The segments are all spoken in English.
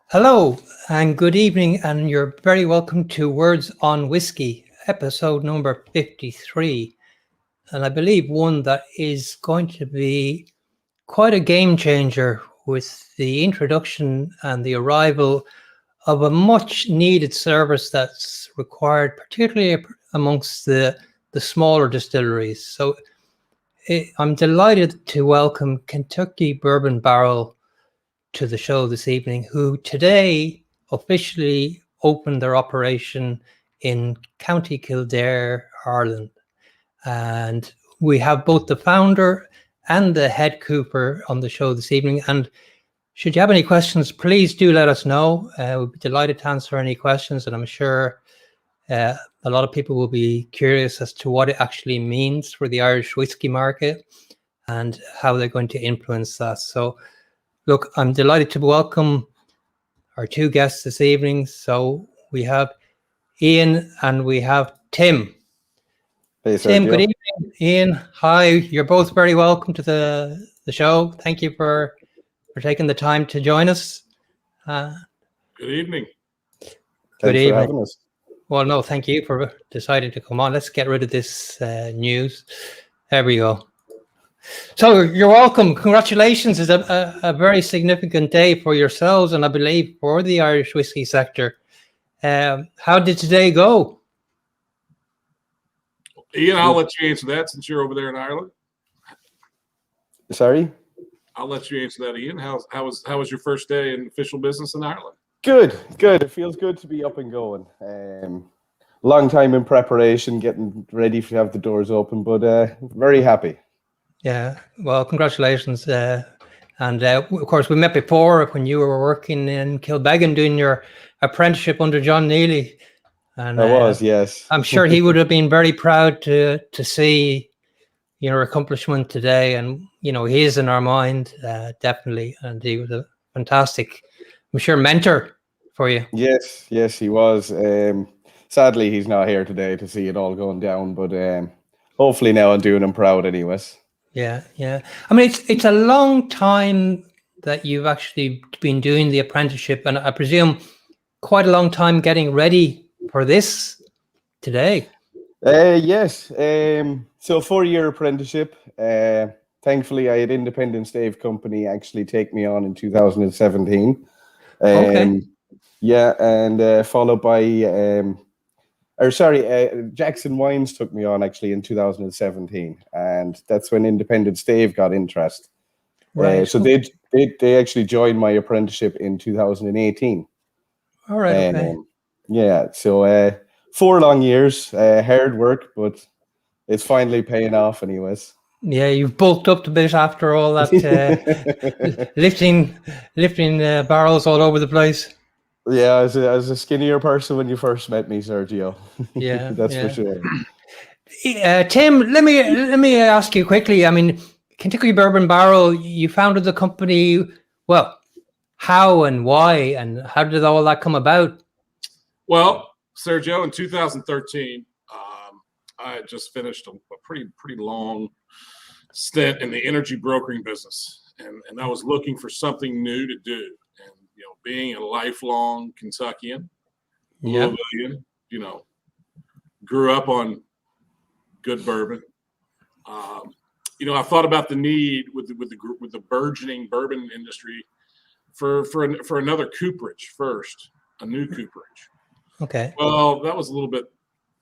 Hello and good evening, and you're very welcome to Words on Whiskey, episode number 53. And I believe one that is going to be quite a game changer with the introduction and the arrival of a much needed service that's required, particularly amongst the smaller distilleries. So I'm delighted to welcome Kentucky Bourbon Barrel to the show this evening, who today officially opened their operation in County Kildare, Ireland. And we have both the founder and the head cooper on the show this evening. And should you have any questions, please do let us know. We'll be delighted to answer any questions. And I'm sure a lot of people will be curious as to what it actually means for the Irish whiskey market and how they're going to influence that. So look, I'm delighted to welcome our two guests this evening. So we have Ian and we have Tim. Hey, Tim, Sergio. good evening. Ian, hi. You're both very welcome to the show. Thank you for taking the time to join us. Good evening. Thanks for having us. Well, no, thank you for deciding to come on. Let's get rid of this news. There we go. So you're welcome. Congratulations. It's a very significant day for yourselves and I believe for the Irish whiskey sector. How did today go? Ian, I'll let you answer that since you're over there in Ireland. Sorry? I'll let you answer that, Ian. How was your first day in official business in Ireland? Good. It feels good to be up and going. Long time in preparation, getting ready to have the doors open, but very happy. Yeah, well, congratulations. And of course, we met before when you were working in Kilbeggan doing your apprenticeship under John Neely. And I was, yes. I'm sure he would have been very proud to see your accomplishment today. And, you know, he is in our mind, definitely. And he was a fantastic, I'm sure, mentor for you. Yes, he was. Sadly, he's not here today to see it all going down, but hopefully now I'm doing him proud anyways. Yeah. I mean, it's a long time that you've actually been doing the apprenticeship, and I presume quite a long time getting ready for this today. Yes. So 4-year apprenticeship. Thankfully, I had Independent Stave Company actually take me on in 2017. Okay. Yeah, and followed by Jackson Wines took me on actually in 2017, and that's when Independent Stave got interest. Right. So they actually joined my apprenticeship in 2018. All right. Okay. Yeah. So 4 long years, hard work, but it's finally paying off, anyways. Yeah, you've bulked up a bit after all that lifting barrels all over the place. Yeah, as a skinnier person when you first met me, Sergio. Yeah, that's for sure. Tim, let me ask you quickly. I mean, Kentucky Bourbon Barrel, you founded the company. Well, how and why, and how did all that come about? Well, Sergio, in 2013, I had just finished a pretty long stint in the energy brokering business, and I was looking for something new to do. And being a lifelong Kentuckian, Louisvillian, grew up on good bourbon. I thought about the need with the burgeoning bourbon industry for another cooperage first, a new cooperage. Okay. Well, that was a little bit.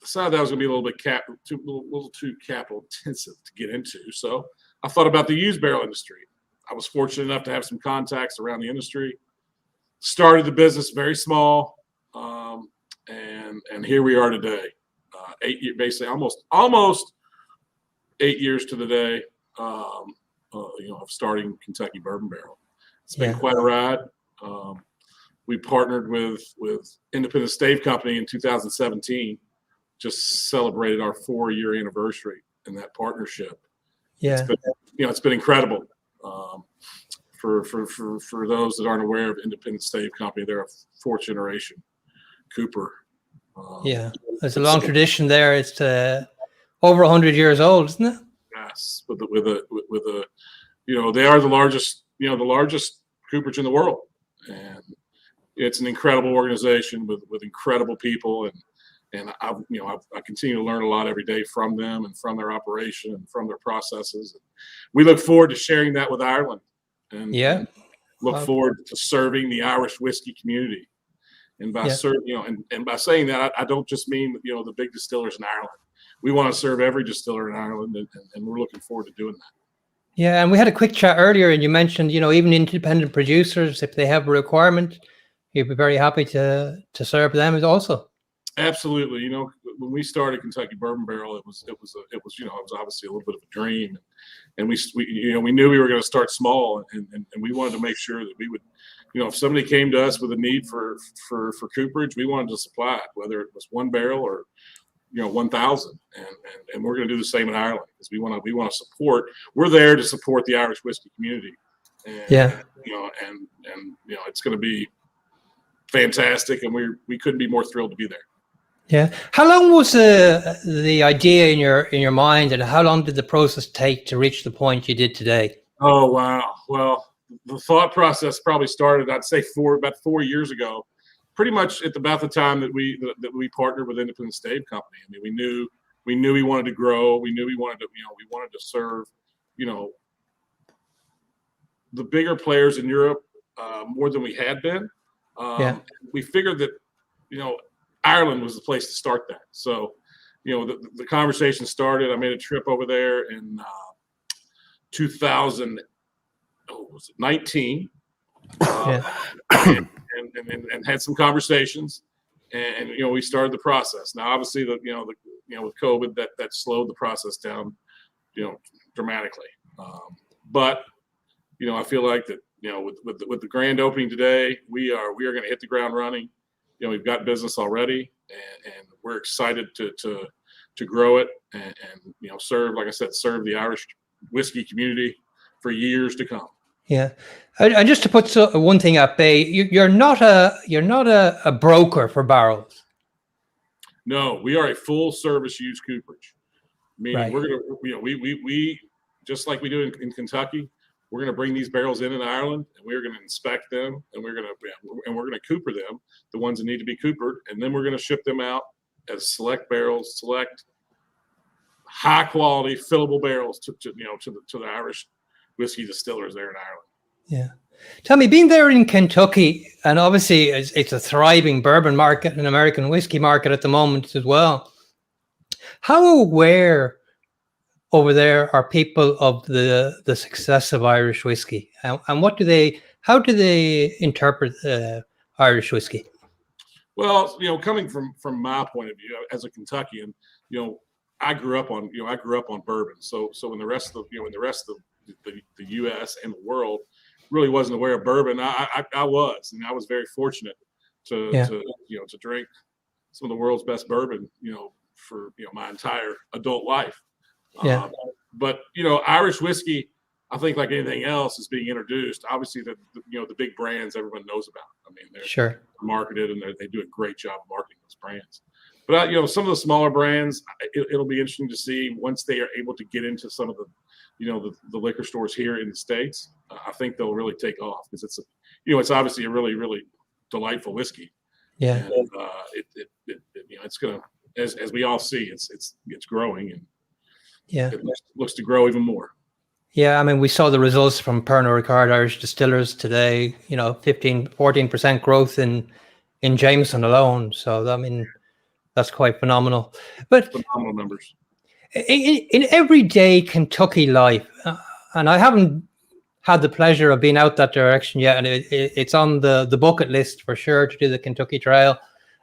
Decided that was going to be a little bit too capital intensive to get into. So I thought about the used barrel industry. I was fortunate enough to have some contacts around the industry. Started the business very small, and here we are today. 8 years, basically almost 8 years to the day. Of starting Kentucky Bourbon Barrel. It's been quite a ride. We partnered with Independent Stave Company in 2017. Just celebrated our 4-year anniversary in that partnership. Yeah, it's been incredible. For those that aren't aware of Independent Stave Company, they're a 4th generation cooper. There's a long tradition there. It's over 100 years old, isn't it? Yes, with they are the largest cooperage in the world, and it's an incredible organization with incredible people, and I continue to learn a lot every day from them and from their operation and from their processes. We look forward to sharing that with Ireland, and look forward to serving the Irish whiskey community. And by and by saying that, I don't just mean the big distillers in Ireland. We want to serve every distiller in Ireland, and we're looking forward to doing that. Yeah, and we had a quick chat earlier, and you mentioned even independent producers, if they have a requirement, you'd be very happy to serve them as also. Absolutely. When we started Kentucky Bourbon Barrel, it was obviously a little bit of a dream, and we knew we were going to start small, and we wanted to make sure that we would, if somebody came to us with a need for cooperage, we wanted to supply it, whether it was one barrel or 1,000, and we're going to do the same in Ireland, because we want to support. We're there to support the Irish whiskey community, and it's going to be fantastic, and we couldn't be more thrilled to be there. Yeah. How long was the idea in your mind, and how long did the process take to reach the point you did today? Oh, wow. Well, the thought process probably started, I'd say, about 4 years ago, pretty much at about the time that we partnered with Independent Stave Company. I mean, we knew we wanted to grow. We knew we wanted to serve, the bigger players in Europe more than we had been. We figured that, Ireland was the place to start that. So, the conversation started. I made a trip over there in 2019, and had some conversations, and we started the process. Now, obviously, with COVID, that slowed the process down, dramatically. But I feel like that, with the grand opening today, we are going to hit the ground running. We've got business already, and we're excited to grow it and serve, like I said, serve the Irish whiskey community for years to come. Yeah, and just to put one thing at bay, you're not a broker for barrels. No, we are a full service used cooperage. Meaning Right. we're gonna, we just like we do in Kentucky, we're gonna bring these barrels in Ireland, and we're gonna inspect them, and we're gonna cooper them, the ones that need to be coopered, and then we're gonna ship them out as select barrels, select high quality fillable barrels to the Irish whiskey distillers there in Ireland. Yeah. Tell me, being there in Kentucky, and obviously it's a thriving bourbon market and American whiskey market at the moment as well. How aware over there are people of the success of Irish whiskey, and how do they interpret Irish whiskey? Well, coming from my point of view as a Kentuckian, I grew up on bourbon. So in the rest of the U.S. and the world really wasn't aware of bourbon. I was, and I was very fortunate to drink some of the world's best bourbon, for my entire adult life. But Irish whiskey, I think, like anything else, is being introduced. Obviously, the big brands everyone knows about. I mean, they're marketed, and they do a great job of marketing those brands. But some of the smaller brands, it'll be interesting to see once they are able to get into some of the the liquor stores here in the States. I think they'll really take off, because it's obviously a really, really delightful whiskey. Yeah. And it's gonna, as we all see, it's growing, and it looks to grow even more. Yeah, I mean, we saw the results from Pernod Ricard Irish Distillers today. 14% growth in Jameson alone. So I mean, that's quite phenomenal. But phenomenal numbers. In everyday Kentucky life, and I haven't had the pleasure of being out that direction yet, and it's on the bucket list for sure to do the Kentucky Trail.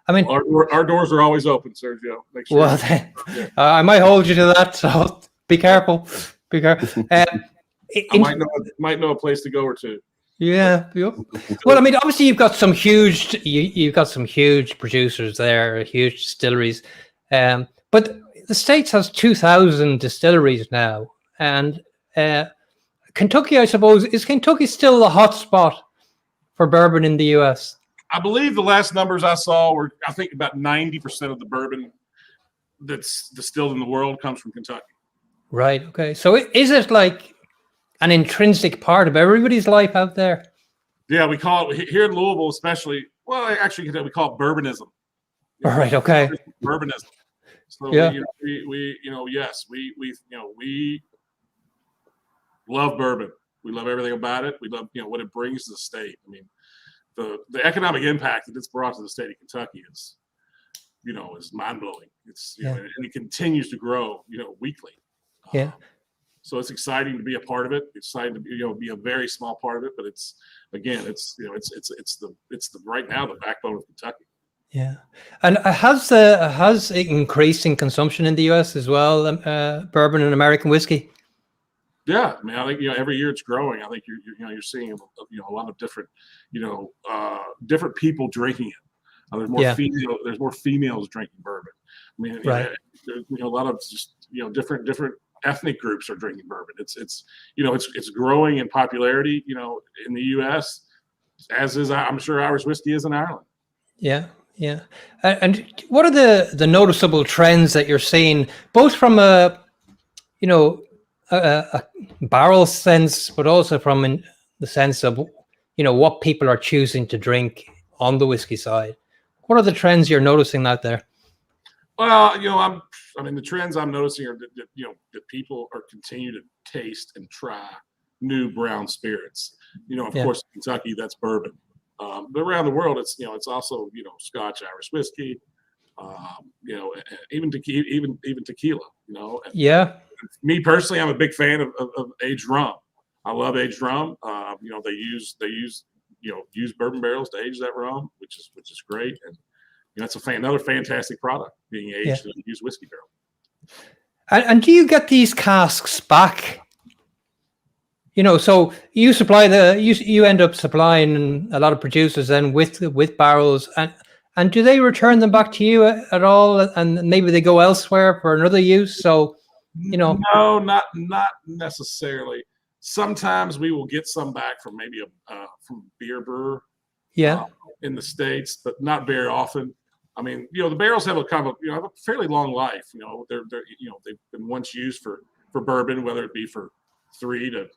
I mean, our doors are always open, Sergio. Make sure. Well, then, I might hold you to that, so be careful. Be careful. I might know a place to go or two. Yeah. Well, I mean, obviously you've got some huge producers there, huge distilleries, but the States has 2,000 distilleries now, and Kentucky, I suppose, is Kentucky still the hot spot for bourbon in the U.S.? I believe the last numbers I saw were, I think, about 90% of the bourbon that's distilled in the world comes from Kentucky. Right. Okay. So is it like an intrinsic part of everybody's life out there? Yeah, we call it here in Louisville, especially. Well, actually, we call it bourbonism. All right. Okay. Bourbonism. So Yeah. yes, we love bourbon. We love everything about it. We love, what it brings to the state. I mean, the economic impact that it's brought to the state of Kentucky is mind blowing. It's and it continues to grow, weekly. Yeah. So it's exciting to be a part of it. It's exciting to be a very small part of it. But it's right now the backbone of Kentucky. Yeah, and has increasing consumption in the U.S. as well, bourbon and American whiskey. Yeah, I mean, I think every year it's growing. I think you're seeing a lot of different different people drinking it. There's more females drinking bourbon. I mean, right. A lot of just different ethnic groups are drinking bourbon. It's growing in popularity. In the U.S. as is, I'm sure, Irish whiskey is in Ireland. Yeah. Yeah. And what are the noticeable trends that you're seeing, both from a barrel sense, but also from the sense of, what people are choosing to drink on the whiskey side? What are the trends you're noticing out there? Well, the trends I'm noticing are that people are continue to taste and try new brown spirits. Of course, in Kentucky, that's bourbon. But around the world, it's also Scotch, Irish whiskey, even tequila. Yeah. Me personally, I'm a big fan of aged rum. I love aged rum. They use bourbon barrels to age that rum, which is great, and that's another fantastic product being aged in a used whiskey barrel. And do you get these casks back? So you supply you end up supplying a lot of producers then with barrels, and do they return them back to you at all? And maybe they go elsewhere for another use. So, No, not necessarily. Sometimes we will get some back from maybe from beer brewer, in the States, but not very often. I mean, the barrels have a have a fairly long life. They've been once used for bourbon, whether it be for 3 to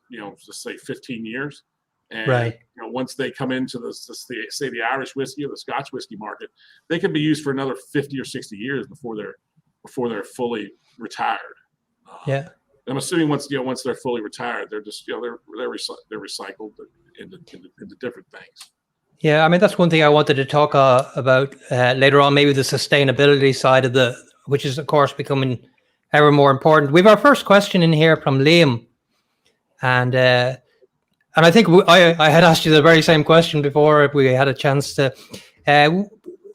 just say 15 years, and right. Once they come into the Irish whiskey or the Scotch whiskey market, they can be used for another 50 or 60 years before they're fully retired. I'm assuming once they're fully retired, they're just they're recycled into different things. Yeah, I mean, that's one thing I wanted to talk about later on, maybe the sustainability side of which is of course becoming ever more important. We have our first question in here from Liam. And I think I had asked you the very same question before if we had a chance to.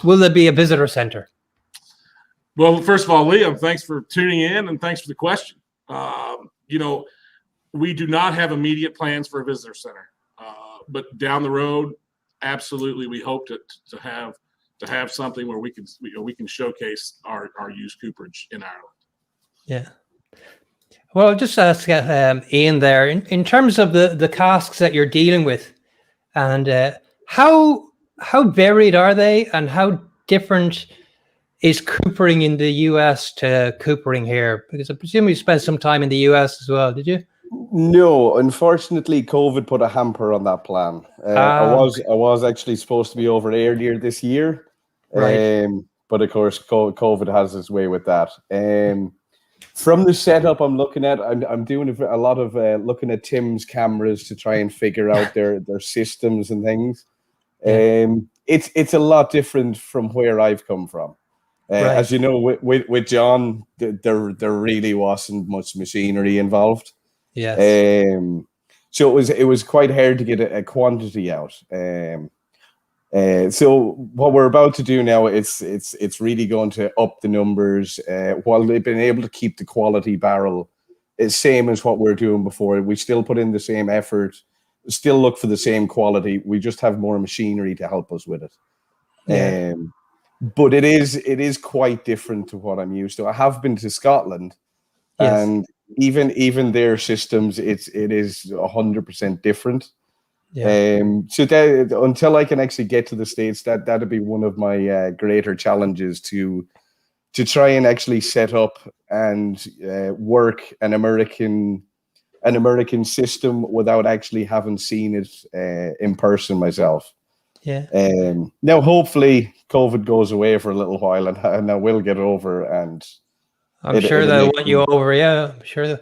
Will there be a visitor center? Well, first of all, Liam, thanks for tuning in and thanks for the question. We do not have immediate plans for a visitor center, but down the road, absolutely, we hope to have something where we can showcase our used cooperage in Ireland. Yeah. Well, I'll just ask Ian there, in terms of the casks that you're dealing with, and how varied are they, and how different is coopering in the US to coopering here? Because I presume you spent some time in the US as well, did you? No, unfortunately, COVID put a hamper on that plan. I was actually supposed to be over earlier this year, right. But of course, COVID has its way with that. From the setup I'm looking at, I'm doing a lot of looking at Tim's cameras to try and figure out their systems and things. It's a lot different from where I've come from. Right. As you know, with John, there really wasn't much machinery involved. Yes. So it was quite hard to get a quantity out. So what we're about to do now, it's really going to up the numbers while they've been able to keep the quality barrel is same as what we're doing before. We still put in the same effort, still look for the same quality. We just have more machinery to help us with it. Yeah. But it is quite different to what I'm used to. I have been to Scotland, and even their systems, it is 100% different. Yeah. So that, until I can actually get to the States, that'd be one of my greater challenges to try and actually set up and work an American system without actually having seen it in person myself. Yeah. Now, hopefully, COVID goes away for a little while, and I will get over. And I'm sure they'll want you over. Yeah, I'm sure.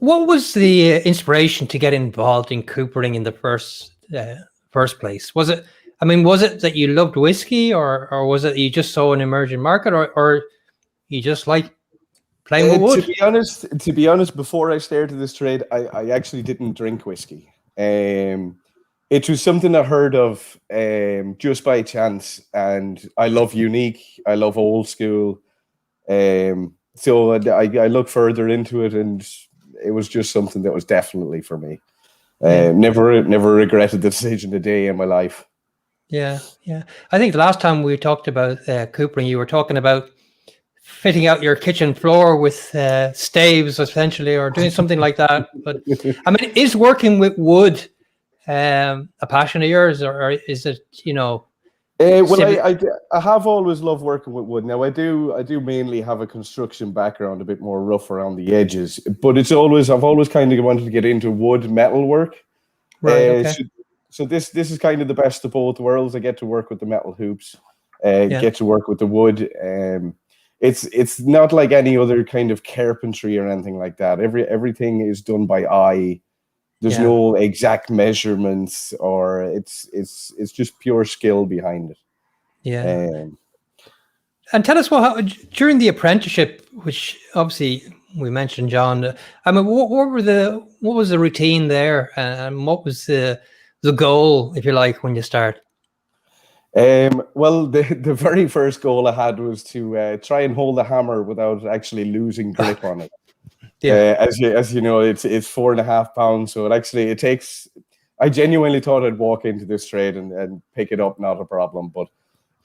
What was the inspiration to get involved in coopering in the first place? Was it? I mean, was it that you loved whiskey, or was it you just saw an emerging market, or you just like playing with wood? To be honest, before I started this trade, I actually didn't drink whiskey. It was something I heard of just by chance, and I love unique. I love old school. So I looked further into it, and it was just something that was definitely for me. Never regretted the decision a day in my life. Yeah. I think the last time we talked about coopering, you were talking about fitting out your kitchen floor with staves, essentially, or doing something like that. But I mean, is working with wood a passion of yours, or is it, I have always loved working with wood. Now I do mainly have a construction background, a bit more rough around the edges, but I've always kind of wanted to get into wood metal work. Right. Okay. So this is kind of the best of both worlds. I get to work with the metal hoops, get to work with the wood. It's not like any other kind of carpentry or anything like that. Everything is done by eye. There's no exact measurements, or it's just pure skill behind it. Yeah. And tell us during the apprenticeship, which obviously we mentioned, John. I mean, what was the routine there, and what was the goal, if you like, when you start? Well, the very first goal I had was to try and hold the hammer without actually losing grip on it. As you know, it's 4.5 pounds, so it takes. I genuinely thought I'd walk into this trade and pick it up, not a problem. But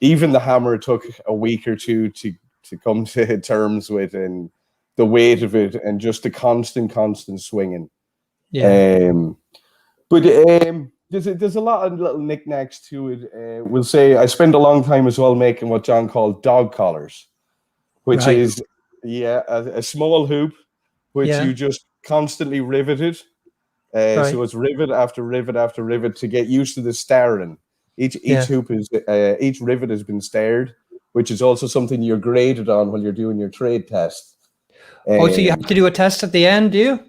even the hammer took a week or two to come to terms with, and the weight of it, and just the constant swinging. Yeah. But there's a lot of little knickknacks to it. We'll say I spent a long time as well making what John called dog collars, which is a small hoop which you just constantly riveted. So it's rivet after rivet after rivet to get used to the starring. Each hoop is each rivet has been starred, which is also something you're graded on when you're doing your trade test. So you have to do a test at the end, do you?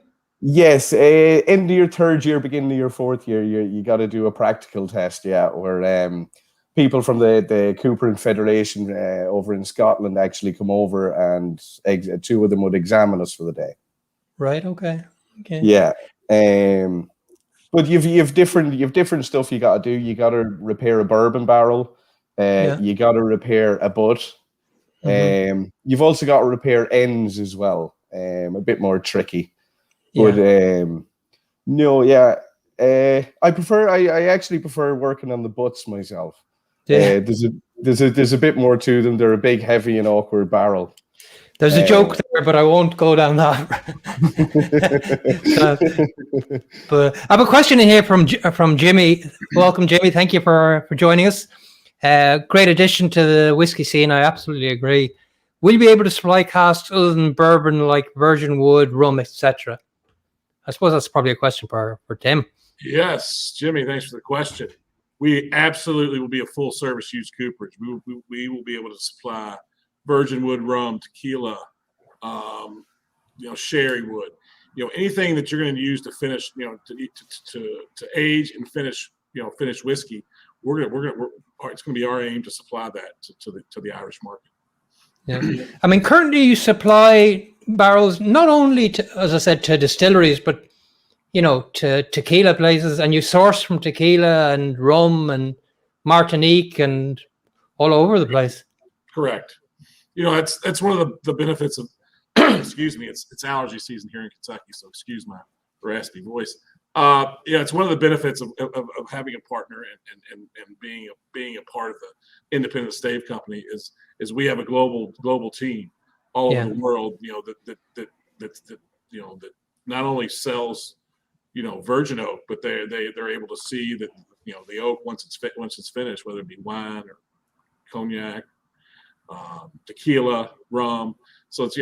Yes, into your third year, beginning of your fourth year, you got to do a practical test. Where people from the Cooperage Federation over in Scotland actually come over, and 2 of them would examine us for the day. Right. Okay. Yeah. But you've different stuff you got to do. You got to repair a bourbon barrel. You got to repair a butt. You've also got to repair ends as well. A bit more tricky. But I actually prefer working on the butts myself. There's a bit more to them. They're a big, heavy, and awkward barrel. There's a joke there, but I won't go down that. But I have a question in here from Jimmy. Welcome, Jimmy. Thank you for joining us. Great addition to the whiskey scene. I absolutely agree. Will you be able to supply casks other than bourbon, like virgin wood, rum, etc.? I suppose that's probably a question for Tim. Yes, Jimmy, thanks for the question. We absolutely will be a full service used cooperage. We will be able to supply virgin wood, rum, tequila, sherry wood, anything that you're going to use to finish, to age and finish whiskey. It's going to be our aim to supply that to the Irish market. Yeah, I mean, currently you supply barrels not only to, as I said, to distilleries, but to tequila places, and you source from tequila and rum and Martinique and all over the place. Correct. That's one of the benefits of excuse me, it's allergy season here in Kentucky, so excuse my raspy voice. It's one of the benefits of having a partner and being a part of the Independent Stave Company is we have a global team all over the world, that not only sells virgin oak, but they're able to see that the oak once it's finished, whether it be wine or cognac, tequila, rum. So it's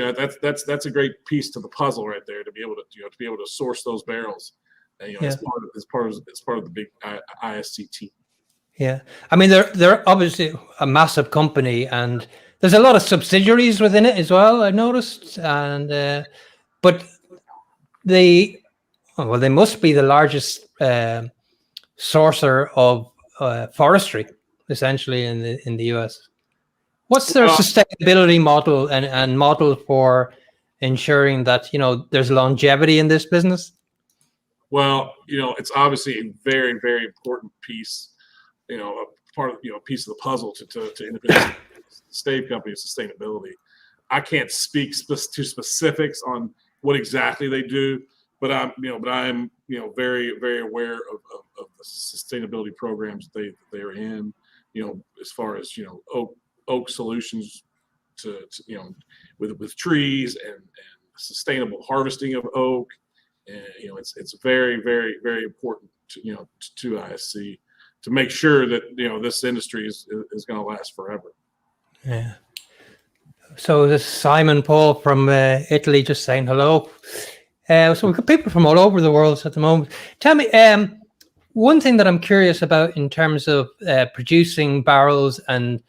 that's a great piece to the puzzle right there, to be able to source those barrels As part of the big ISC team. Yeah, I mean they're obviously a massive company, and there's a lot of subsidiaries within it as well. I noticed, and but they must be the largest sourcer of forestry, essentially in the US. What's their sustainability model and model for ensuring that there's longevity in this business? Well, it's obviously a very, very important piece. A part of a piece of the puzzle to Independent Stave Company sustainability. I can't speak to specifics on what exactly they do, but I'm very, very aware of the sustainability programs they are in. As far as oak solutions to with trees and sustainable harvesting of oak, and it's very, very, very important to ISC to make sure that this industry is going to last forever. Yeah. So this is Simon Paul from Italy just saying hello. So we've got people from all over the world at the moment. Tell me, one thing that I'm curious about in terms of producing barrels and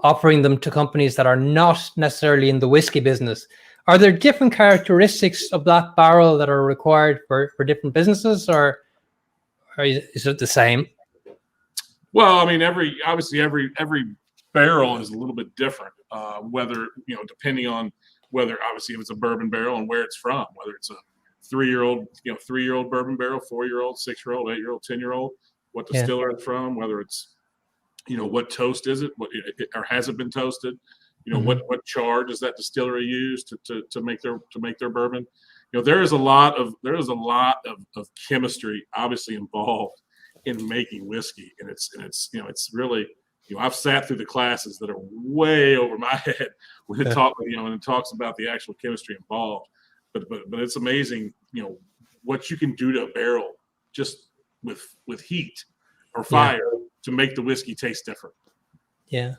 offering them to companies that are not necessarily in the whiskey business. Are there different characteristics of that barrel that are required for different businesses, or is it the same? Well, I mean, every barrel is a little bit different. Whether depending on whether obviously if it's a bourbon barrel and where it's from, whether it's a 3-year-old bourbon barrel, 4-year-old, 6-year-old, 8-year-old, 10-year-old, what distiller it's from, whether it's what toast is it, or has it been toasted? What char does that distillery use to make their bourbon? There is a lot of chemistry obviously involved in making whiskey, and it's really I've sat through the classes that are way over my head when it talks about the actual chemistry involved, but it's amazing what you can do to a barrel just with heat or fire to make the whiskey taste different. Yeah,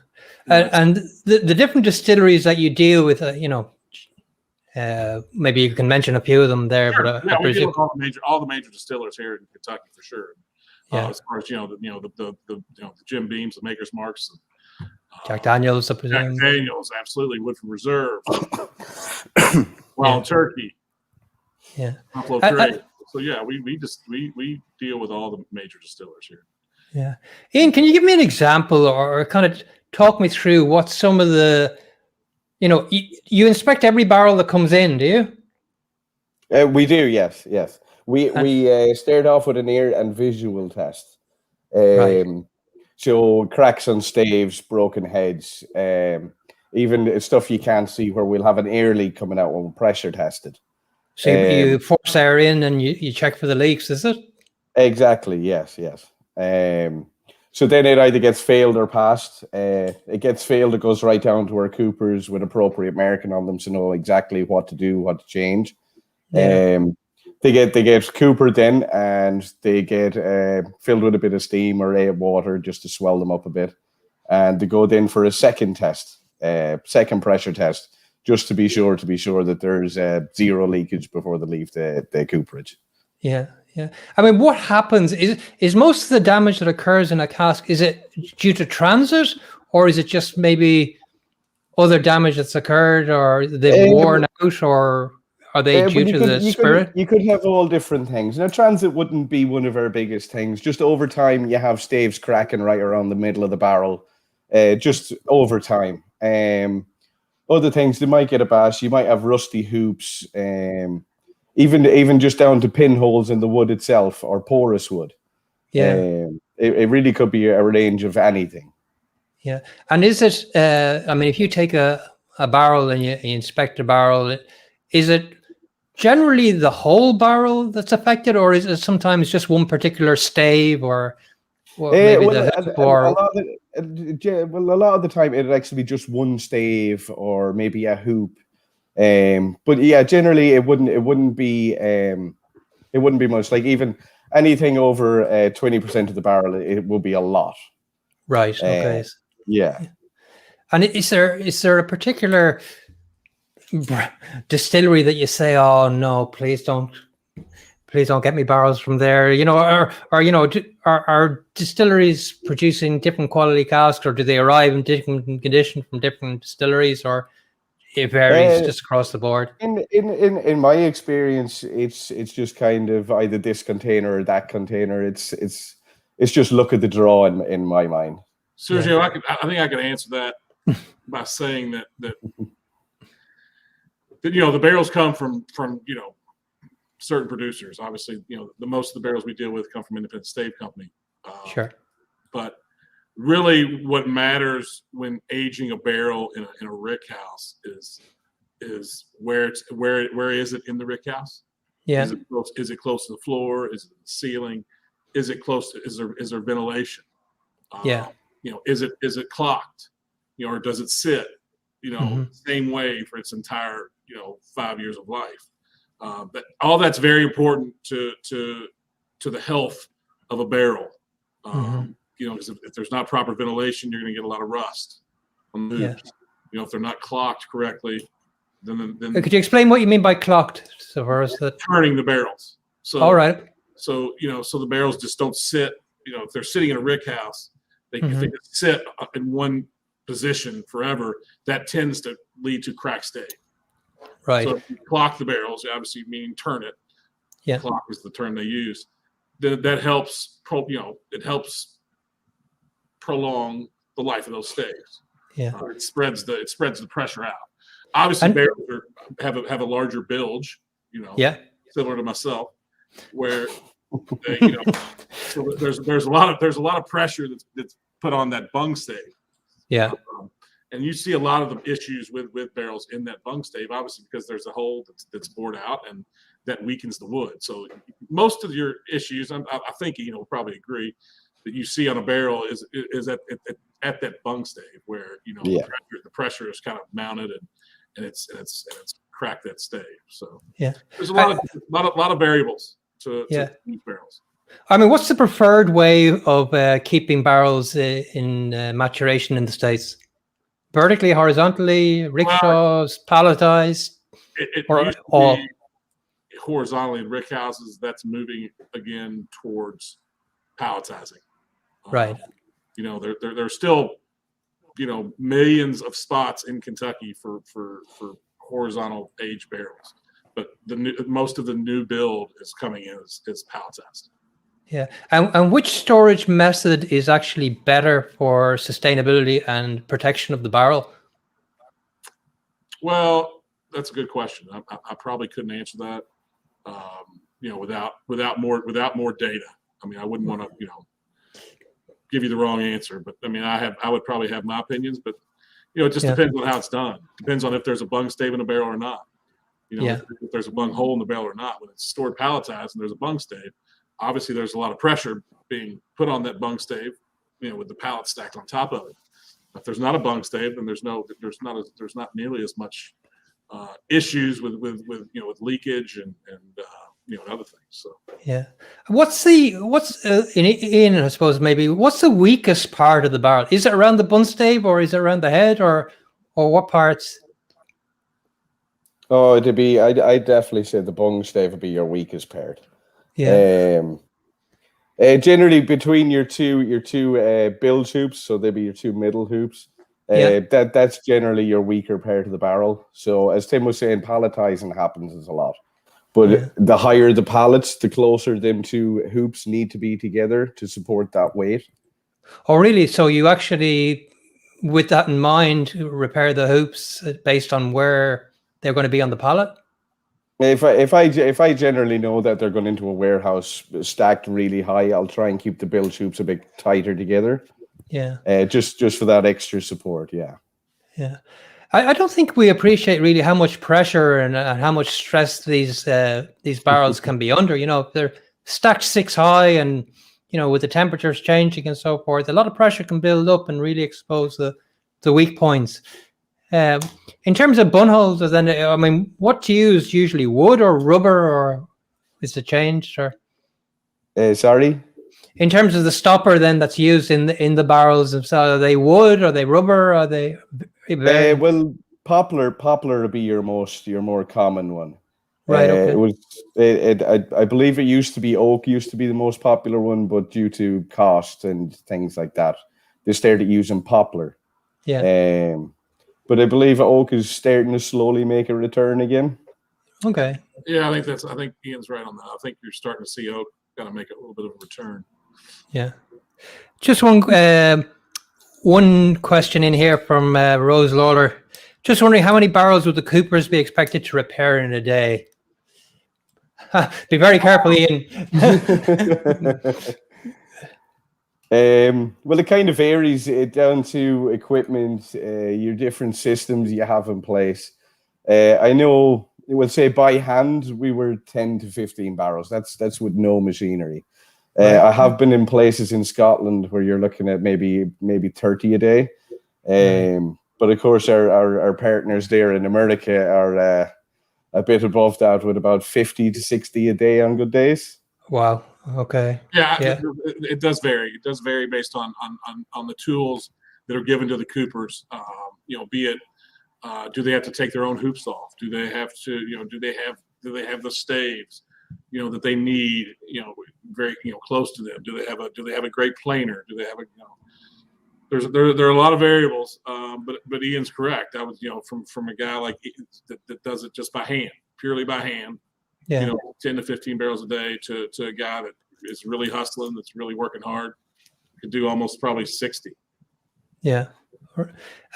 and the different distilleries that you deal with, maybe you can mention a few of them there. Sure. But we deal with all the major distillers here in Kentucky for sure. As far as the Jim Beams, the Maker's Marks, Jack Daniels, I presume. Jack Daniels, absolutely. Woodford Reserve, Wild Turkey, Buffalo Trace. So we deal with all the major distillers here. Yeah, Ian, can you give me an example or kind of talk me through what some of the, you inspect every barrel that comes in, do you? We do, yes. We start off with an ear and visual test. Right. So cracks on staves, broken heads, even stuff you can't see, where we'll have an air leak coming out when we're pressure tested. So you force air in and you check for the leaks, is it? Exactly, yes. So then it either gets failed or passed. It gets failed, it goes right down to our coopers with appropriate marking on them to know exactly what to do, what to change. Yeah. They get coopered then, and they get filled with a bit of steam or water just to swell them up a bit. And they go then for a second test, second pressure test, just to be sure that there's zero leakage before they leave the cooperage. Yeah. I mean, what happens is most of the damage that occurs in a cask, is it due to transit, or is it just maybe other damage that's occurred, or they've worn out, or are they due to the spirit? You could have all different things. Now, transit wouldn't be one of our biggest things. Just over time, you have staves cracking right around the middle of the barrel, just over time. Other things, they might get a bash. You might have rusty hoops, even just down to pinholes in the wood itself or porous wood. Yeah, it really could be a range of anything. Yeah, and is it? I mean, if you take a barrel and you inspect a barrel, is it generally the whole barrel that's affected, or is it sometimes just one particular stave, or maybe the hoop, or? A lot of the time it'd actually be just one stave or maybe a hoop. But yeah, generally it wouldn't be much. Like even anything over 20% of the barrel, it will be a lot. Right. Okay. Yeah. And is there a particular distillery that you say, oh no, please don't please don't get me barrels from there, or are distilleries producing different quality casks, or do they arrive in different condition from different distilleries, or it varies just across the board? In my experience, it's just kind of either this container or that container. It's just look at the draw in my mind. Sergio, I think I could answer that by saying that the barrels come from certain producers. Obviously, the most of the barrels we deal with come from Independent Stave Company. Sure. But really, what matters when aging a barrel in a rick house is where is it in the rick house? Yeah. Is it close to the floor? Is it the ceiling? Is it close to? Is there ventilation? Yeah. Is it clocked? Or does it sit? Same way for its entire 5 years of life. But all that's very important to the health of a barrel. Because if there's not proper ventilation, you're going to get a lot of rust on the hoops. If they're not clocked correctly, then could you explain what you mean by clocked? So for us, turning the barrels. So all right. So so the barrels just don't sit. If they're sitting in a rick house, if they just sit in one position forever, that tends to lead to crack stave. Right. So if you clock the barrels, obviously meaning turn it. Yeah. Clock is the term they use. That helps. It helps prolong the life of those staves. Yeah. It spreads the pressure out. Obviously, barrels have a larger bilge. Similar to myself, where they, so there's a lot of pressure that's put on that bung stave. Yeah. And you see a lot of the issues with barrels in that bung stave, obviously, because there's a hole that's bored out and that weakens the wood. So most of your issues, I think will probably agree, that you see on a barrel is at that bung stave where the pressure is kind of mounted and it's cracked that stave. So there's a lot of variables to these barrels. I mean, what's the preferred way of keeping barrels in maturation in the States? Vertically, horizontally, rickshaws, palletized, or all? Horizontally in rick houses, that's moving again towards palletizing. Right. There's still millions of spots in Kentucky for horizontal aged barrels, but most of the new build is coming in is palletized. Yeah, and which storage method is actually better for sustainability and protection of the barrel? Well, that's a good question. I probably couldn't answer that, without more data. I mean, I wouldn't want to, give you the wrong answer. But I mean, I would probably have my opinions. But it just depends on how it's done. Depends on if there's a bung stave in a barrel or not. If there's a bung hole in the barrel or not. When it's stored palletized and there's a bung stave, obviously there's a lot of pressure being put on that bung stave, with the pallet stacked on top of it. If there's not a bung stave, then there's not nearly as much issues with leakage and other things. So what's Ian, I suppose maybe what's the weakest part of the barrel? Is it around the bung stave or is it around the head or what parts? Oh, it'd be. I definitely say the bung stave would be your weakest part. Yeah. Generally between your two bilge hoops, so they'd be your two middle hoops. That's generally your weaker part of the barrel. So as Tim was saying, palletizing happens a lot. But the higher the pallets, the closer them two hoops need to be together to support that weight. Oh, really? So you actually, with that in mind, repair the hoops based on where they're going to be on the pallet? If I generally know that they're going into a warehouse stacked really high, I'll try and keep the bilge hoops a bit tighter together. Yeah. Just for that extra support. Yeah. Yeah. I don't think we appreciate really how much pressure and how much stress these barrels can be under. They're stacked 6 high, and with the temperatures changing and so forth, a lot of pressure can build up and really expose the weak points. In terms of bun holes, then I mean, what to use usually, wood or rubber, or is it changed? Or sorry. In terms of the stopper, then that's used in the barrels themselves, are they wood? Are they rubber? Are they? Well, poplar would be your more common one. Right. Okay. I believe it used to be oak used to be the most popular one, but due to cost and things like that, they started using poplar. Yeah. But I believe oak is starting to slowly make a return again. Okay. Yeah, I think Ian's right on that. I think you're starting to see oak kind of make a little bit of a return. Yeah. Just one question in here from Rose Lawler. Just wondering, how many barrels would the Coopers be expected to repair in a day? Be very careful, Ian. Well, it kind of varies down to equipment, your different systems you have in place. I know, we'll say by hand, we were 10 to 15 barrels. That's with no machinery. Right. I have been in places in Scotland where you're looking at maybe 30 a day. But of course, our partners there in America are a bit above that, with about 50 to 60 a day on good days. Wow. Okay. Yeah, Yeah. it does vary. It does vary based on the tools that are given to the Coopers. Be it do they have to take their own hoops off? Do they have to? Do they have the staves? That they need. Very close to them. Do they have a great planer? Do they have a there are a lot of variables, but Ian's correct. I was from a guy like that does it just by hand, purely by hand. Yeah. 10 to 15 barrels a day to a guy that is really hustling, that's really working hard, could do almost probably 60. Yeah.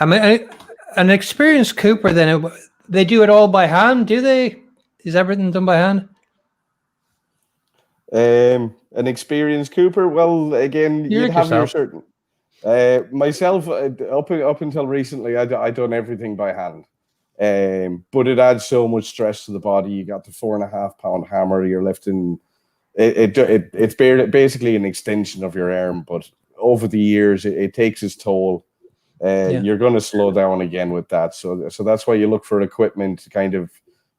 I mean, an experienced Cooper, then they do it all by hand, do they? Is everything done by hand? An experienced Cooper, well, again, you'd have your certain. Myself, up until recently, I done everything by hand. But it adds so much stress to the body. You got the 4.5 pound hammer. You're lifting. It's basically an extension of your arm. But over the years, it takes its toll. You're going to slow down again with that. So that's why you look for equipment to kind of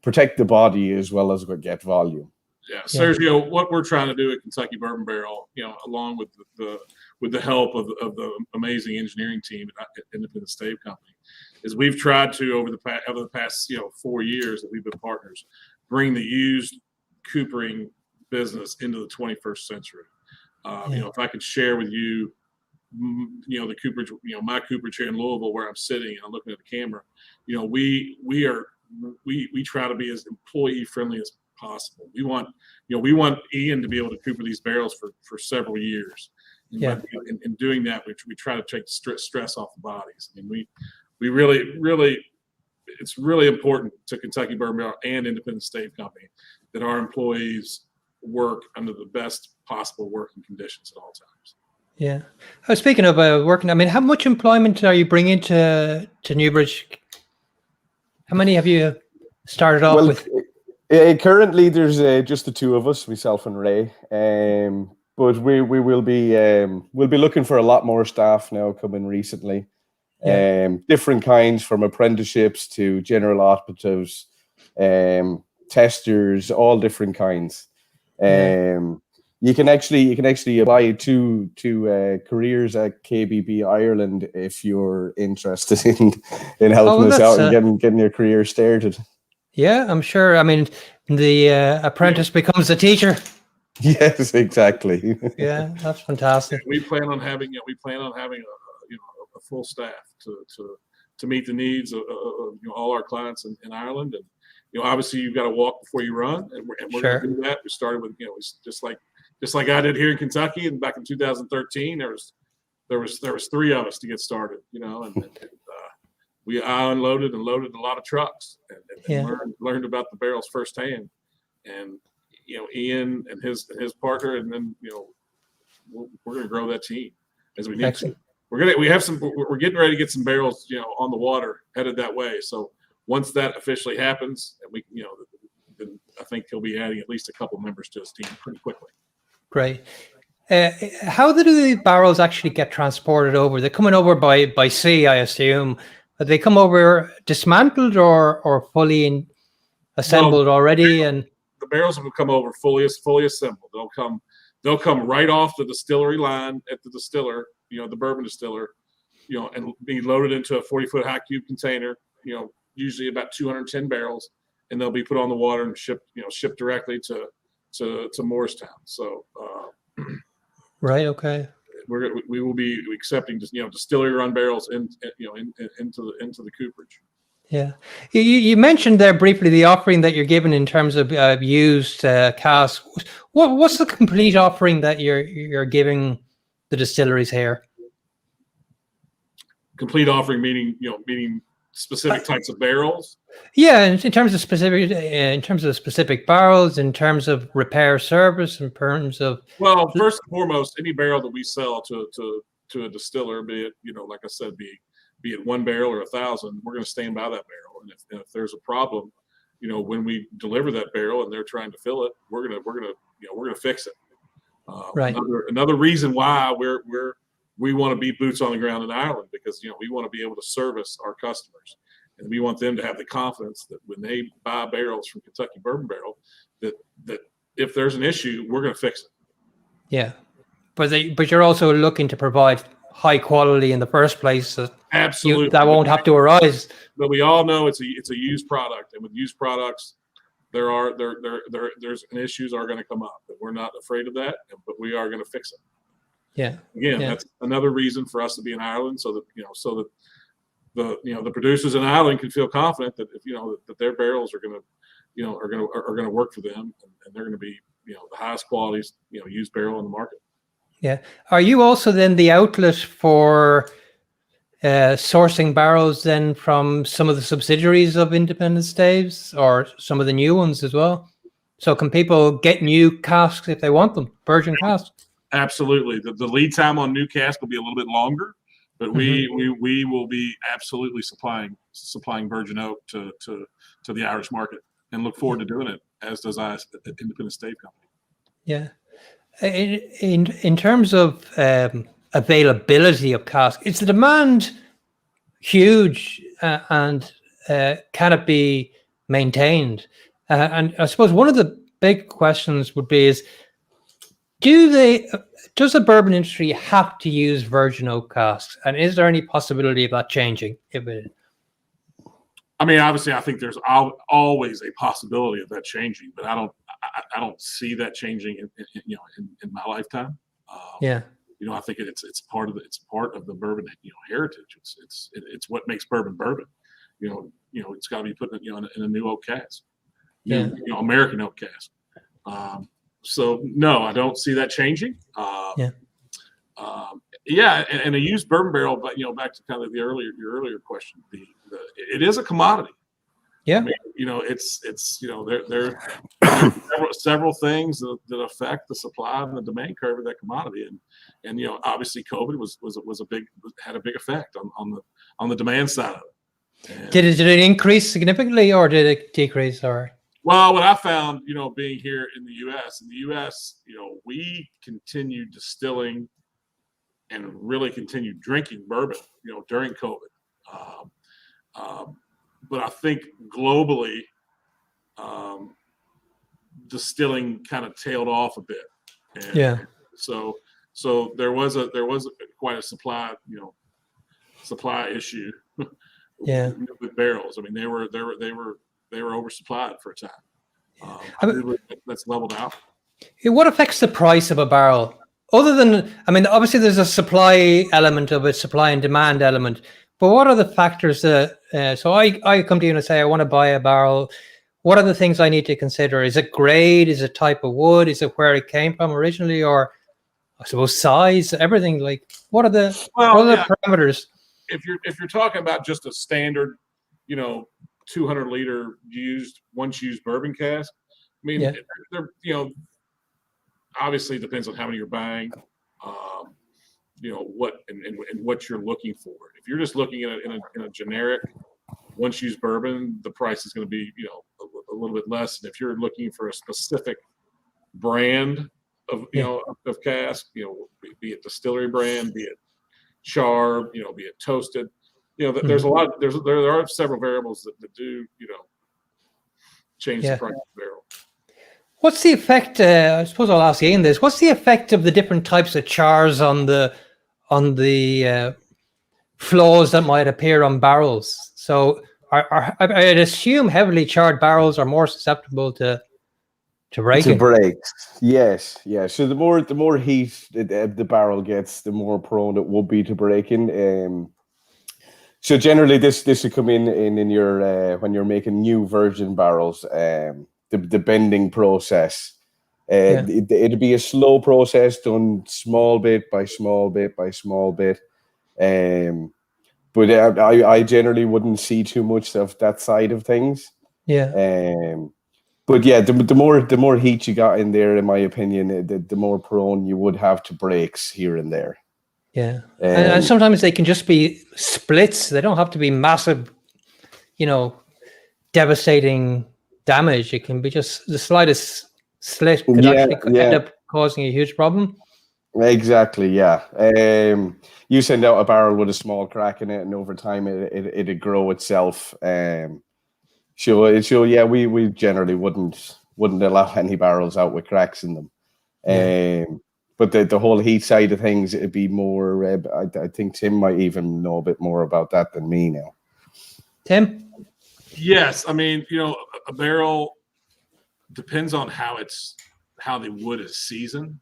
protect the body as well as get volume. Yeah, Sergio, what we're trying to do at Kentucky Bourbon Barrel, along with the help of the amazing engineering team at Independent Stave Company, is we've tried to over the past 4 years that we've been partners, bring the used coopering business into the 21st century. If I could share with you, the Cooperage, my Cooperage here in Louisville, where I'm sitting and I'm looking at the camera, we try to be as employee friendly as possible. We want Ian to be able to cooper these barrels for several years. In doing that, we try to take stress off the bodies. I mean, we really, it's really important to Kentucky Bourbon Barrel and Independent Stave Company that our employees work under the best possible working conditions at all times. Yeah. Speaking of working, I mean, how much employment are you bringing to Newbridge? How many have you started off with? Currently, there's just the two of us, myself and Ray. But we will be we'll be looking for a lot more staff now coming recently. Different kinds, from apprenticeships to general operatives, testers, all different kinds. You can actually apply to careers at KBB Ireland if you're interested in helping us out and getting your career started. Yeah, I'm sure. I mean, the apprentice becomes a teacher. Yes, exactly. Yeah, that's fantastic. We plan on having a full staff to meet the needs of all our clients in Ireland. And obviously you've got to walk before you run, and we're going to do that. We started with just like I did here in Kentucky, and back in 2013 there was 3 of us to get started. I unloaded and loaded a lot of trucks and learned about the barrels firsthand. And Ian and his partner, and then we're going to grow that team as we need to. We're getting ready to get some barrels on the water headed that way. So once that officially happens, and we then I think he'll be adding at least a couple members to his team pretty quickly. Great. How do the barrels actually get transported over? They're coming over by sea, I assume. They come over dismantled or fully assembled already? And the barrels will come over fully assembled. They'll come right off the distillery line at the distiller, the bourbon distiller, and be loaded into a 40-foot high cube container, usually about 210 barrels. and they'll be put on the water and shipped directly to Morristown. So Right. Okay. we will be accepting distillery run barrels into the cooperage. Yeah. You mentioned there briefly the offering that you're given in terms of used casks. What's the complete offering that you're giving the distilleries here? Complete offering meaning specific types of barrels. Yeah, in terms of specific barrels, in terms of repair service, in terms of first and foremost, any barrel that we sell to a distiller, be it like I said, be it 1 barrel or 1,000, we're going to stand by that barrel. And if there's a problem, when we deliver that barrel and they're trying to fill it, we're gonna fix it. Right. Another reason why we want to be boots on the ground in Ireland, because we want to be able to service our customers, and we want them to have the confidence that when they buy barrels from Kentucky Bourbon Barrel, that if there's an issue, we're going to fix it. Yeah, but you're also looking to provide high quality in the first place. Absolutely, that won't have to arise. But we all know it's a used product, and with used products, there's issues are going to come up. But we're not afraid of that, but we are going to fix it. Yeah. Again, that's another reason for us to be in Ireland, so that the producers in Ireland can feel confident that that their barrels are going to work for them, and they're going to be the highest quality used barrel in the market. Yeah. Are you also then the outlet for sourcing barrels then from some of the subsidiaries of Independent Staves, or some of the new ones as well? So can people get new casks if they want them, virgin casks? Absolutely. The lead time on new cask will be a little bit longer, but we will be absolutely supplying virgin oak to the Irish market, and look forward to doing it, as does Independent Stave Company. Yeah. In terms of availability of cask, is the demand huge, and can it be maintained? And I suppose one of the big questions would be does the bourbon industry have to use virgin oak casks, and is there any possibility of that changing? Obviously, I think there's always a possibility of that changing, but I don't see that changing in my lifetime. Yeah. I think it's part of the bourbon heritage. It's what makes bourbon. It's got to be put in a new oak cask, American oak cask. So no, I don't see that changing. And a used bourbon barrel, but back to kind of your earlier question, it is a commodity. Yeah. It's there are several things that affect the supply and the demand curve of that commodity, and obviously COVID had a big effect on the demand side of it. And did it increase significantly, or did it decrease? Or well, what I found, being here in the U.S., we continued distilling and really continued drinking bourbon, during COVID. But I think globally, distilling kind of tailed off a bit. And so there was quite a supply issue. With barrels. They were oversupplied for a time. That's leveled out. What affects the price of a barrel? Other than, obviously there's a supply element of it, supply and demand element. But what are the factors that? So I come to you and say I want to buy a barrel. What are the things I need to consider? Is it grade? Is it type of wood? Is it where it came from originally, or I suppose size? Everything. Like, what are the parameters? If you're talking about just a standard, 200-liter once used bourbon cask, they're obviously it depends on how many you're buying, what and what you're looking for. If you're just looking at in a generic once used bourbon, the price is going to be a little bit less. And if you're looking for a specific brand of of cask, be it distillery brand, be it char, be it toasted, there's a lot. There are several variables that do change the price of the barrel. What's the effect? I suppose I'll ask Ian this. What's the effect of the different types of chars on the flaws that might appear on barrels? So I'd assume heavily charred barrels are more susceptible to breaking. To breaks, yes. So the more heat the barrel gets, the more prone it would be to breaking. So generally, this would come in your when you're making new virgin barrels. The bending process, it'd be a slow process done small bit by small bit by small bit. But I generally wouldn't see too much of that side of things. Yeah. But yeah, the more heat you got in there, in my opinion, the more prone you would have to breaks here and there. Yeah. And sometimes they can just be splits. They don't have to be massive, devastating damage. It can be just the slightest slit could actually end up causing a huge problem. Exactly, yeah. You send out a barrel with a small crack in it, and over time it'd grow itself. So yeah, we generally wouldn't allow any barrels out with cracks in them. But the whole heat side of things, it'd be more. I think Tim might even know a bit more about that than me now. Tim? Yes, I mean, a barrel depends on how the wood is seasoned.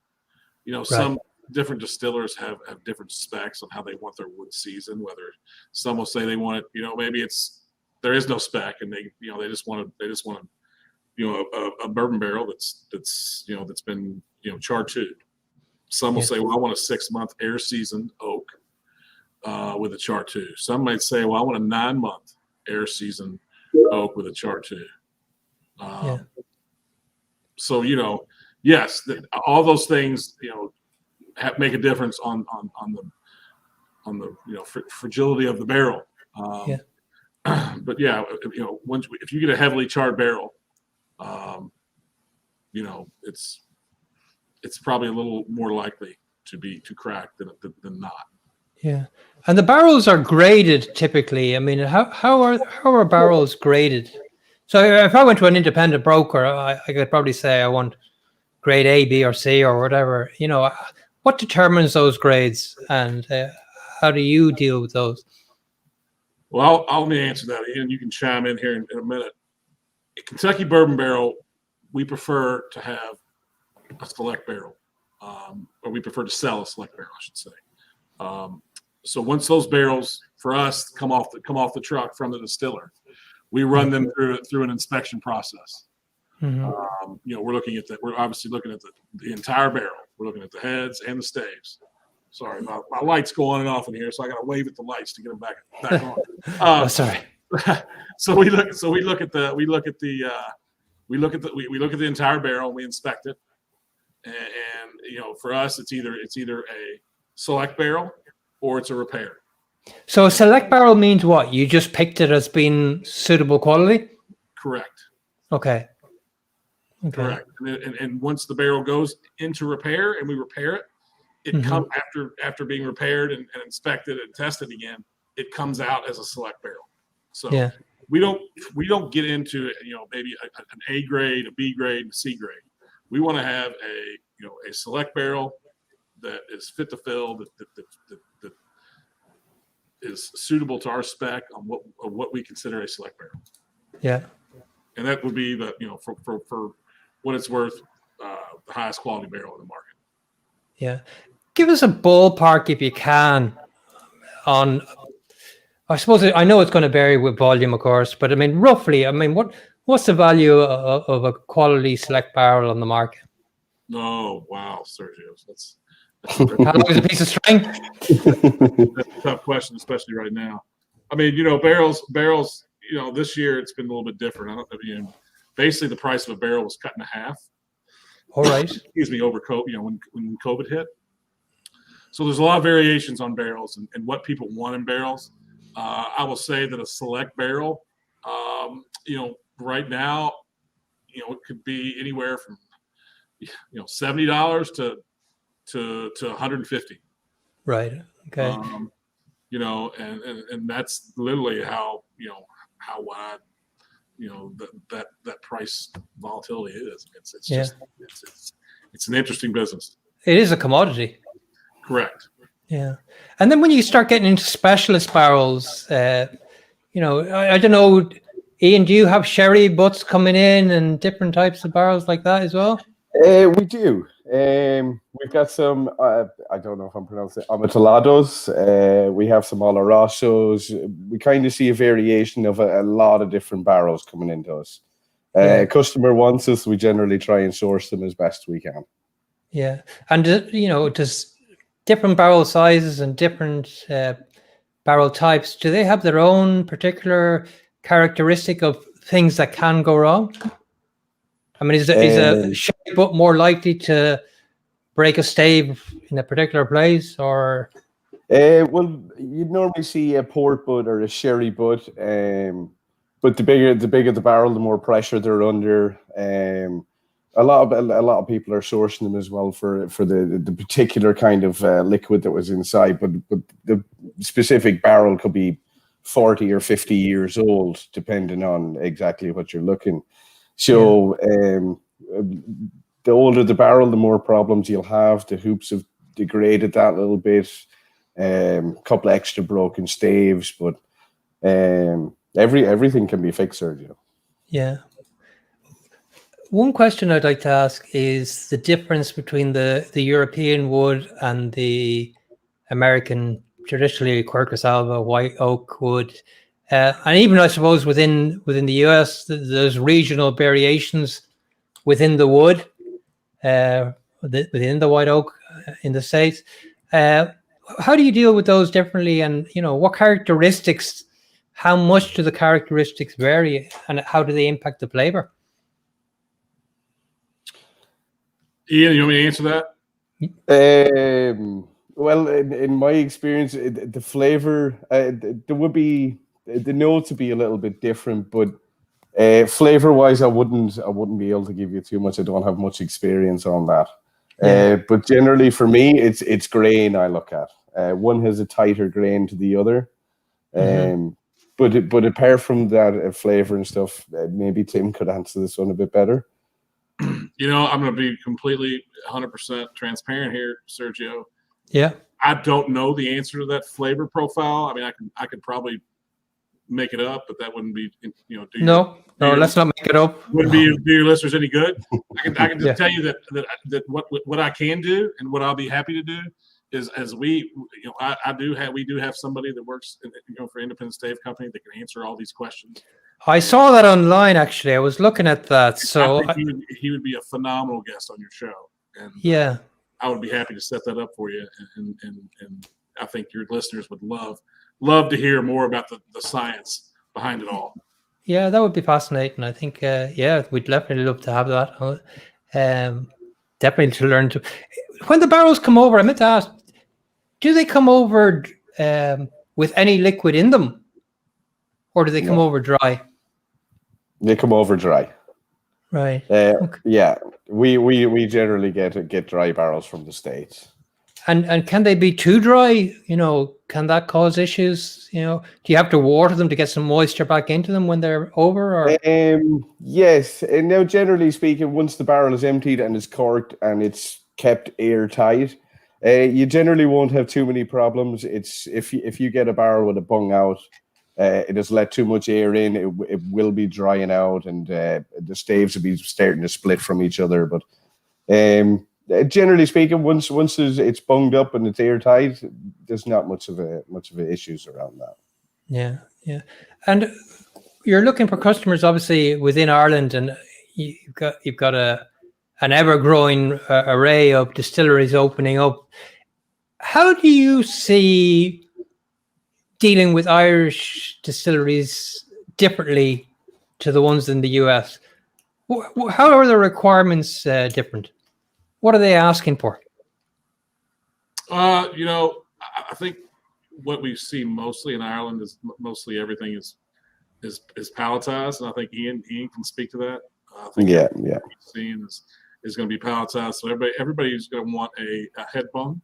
Some different distillers have different specs on how they want their wood seasoned. Whether some will say they want it, maybe there is no spec, and they just want a bourbon barrel that's been char-tubed. Some will say, well, I want a 6-month air seasoned oak with a char-tube. Some might say, well, I want a 9-month air seasoned oak with a char-tube. So yes, all those things make a difference on the fragility of the barrel. But yeah, if you get a heavily charred barrel, it's probably a little more likely to crack than not. Yeah, and the barrels are graded typically. I mean, how are barrels graded? So if I went to an independent broker, I could probably say I want grade A, B, or C, or whatever. What determines those grades, and how do you deal with those? Well, let me answer that, and you can chime in here in a minute. A Kentucky Bourbon Barrel, we prefer to have a select barrel, or we prefer to sell a select barrel, I should say. So once those barrels for us come off the truck from the distiller, we run them through an inspection process. Mm-hmm. We're obviously looking at the entire barrel. We're looking at the heads and the staves. Sorry, my lights go on and off in here, so I got to wave at the lights to get them back on. Sorry. So we look at the entire barrel. We inspect it, and for us, it's either a select barrel or it's a repair. So a select barrel means what? You just picked it as being suitable quality? Correct. Okay. Correct. And once the barrel goes into repair and we repair it, it comes after being repaired and inspected and tested again, it comes out as a select barrel. So we don't get into maybe an A grade, a B grade, and a C grade. We want to have a select barrel that is fit to fill, that is suitable to our spec on what we consider a select barrel. Yeah. And that would be for what it's worth, the highest quality barrel in the market. Yeah. Give us a ballpark if you can on, I suppose, I know it's going to vary with volume, of course, but I mean, roughly, what's the value of a quality select barrel on the market? Oh, wow, Sergio. That's how long is a piece of string? That's a tough question, especially right now. I mean, barrels, this year it's been a little bit different. Basically the price of a barrel was cut in half. All right. Excuse me, over COVID, when COVID hit. So there's a lot of variations on barrels and what people want in barrels. I will say that a select barrel, right now, it could be anywhere from $70 to $150. Right. Okay. And that's literally how wide that price volatility is. It's an interesting business. It is a commodity. Correct. Yeah. And then when you start getting into specialist barrels, I don't know, Ian, do you have sherry butts coming in and different types of barrels like that as well? We do. We've got some, I don't know if I'm pronouncing it, amontolados. We have some olorosos. We kind of see a variation of a lot of different barrels coming into us. Customer wants us, we generally try and source them as best we can. Yeah. And, does different barrel sizes and different barrel types, do they have their own particular characteristic of things that can go wrong? I mean, is a sherry butt more likely to break a stave in a particular place, or? Well, you'd normally see a port butt or a sherry butt, but the bigger the barrel, the more pressure they're under. A lot of people are sourcing them as well for the particular kind of liquid that was inside, but the specific barrel could be 40 or 50 years old, depending on exactly what you're looking. So the older the barrel, the more problems you'll have. The hoops have degraded that a little bit. Couple of extra broken staves, but everything can be fixed, Sergio. Yeah. One question I'd like to ask is the difference between the European wood and the American, traditionally Quercus alba, white oak wood. And even, I suppose, within the US, there's regional variations within the wood, within the white oak in the States. How do you deal with those differently? And, what characteristics, how much do the characteristics vary, and how do they impact the flavor? Ian, you want me to answer that? Well, in my experience, the flavor, there would be, the notes would be a little bit different, but flavor-wise, I wouldn't be able to give you too much. I don't have much experience on that. But generally, for me, it's grain I look at. One has a tighter grain to the other. But apart from that, flavor and stuff, maybe Tim could answer this one a bit better. I'm going to be completely 100% transparent here, Sergio. Yeah. I don't know the answer to that flavor profile. I mean, I could probably make it up, but that wouldn't be, No, let's not make it up. Wouldn't be do your listeners any good. I can just tell you that what I can do and what I'll be happy to do is, as we do have somebody that works for Independent Stave Company that can answer all these questions. I saw that online, actually. I was looking at that. So I think he would be a phenomenal guest on your show. And yeah, I would be happy to set that up for you. And I think your listeners would love to hear more about the science behind it all. Yeah, that would be fascinating. I think, we'd definitely love to have that. Definitely to learn to. When the barrels come over, I meant to ask, do they come over with any liquid in them? Or do they come over dry? They come over dry. Right. Okay. Yeah, we generally get dry barrels from the States. And can they be too dry? Can that cause issues? Do you have to water them to get some moisture back into them when they're over? Or? Yes. And now, generally speaking, once the barrel is emptied and it's corked and it's kept airtight, you generally won't have too many problems. It's if you get a barrel with a bung out, it has let too much air in, it will be drying out, and the staves will be starting to split from each other. But generally speaking, once it's bunged up and it's airtight, there's not much of a issues around that. Yeah. And you're looking for customers, obviously, within Ireland, and you've got an ever-growing array of distilleries opening up. How do you see dealing with Irish distilleries differently to the ones in the US? How are the requirements different? What are they asking for? I think what we see mostly in Ireland is mostly everything is palletized, and I think Ian can speak to that. I think what we're seeing is going to be palletized, so everybody's going to want a head bung.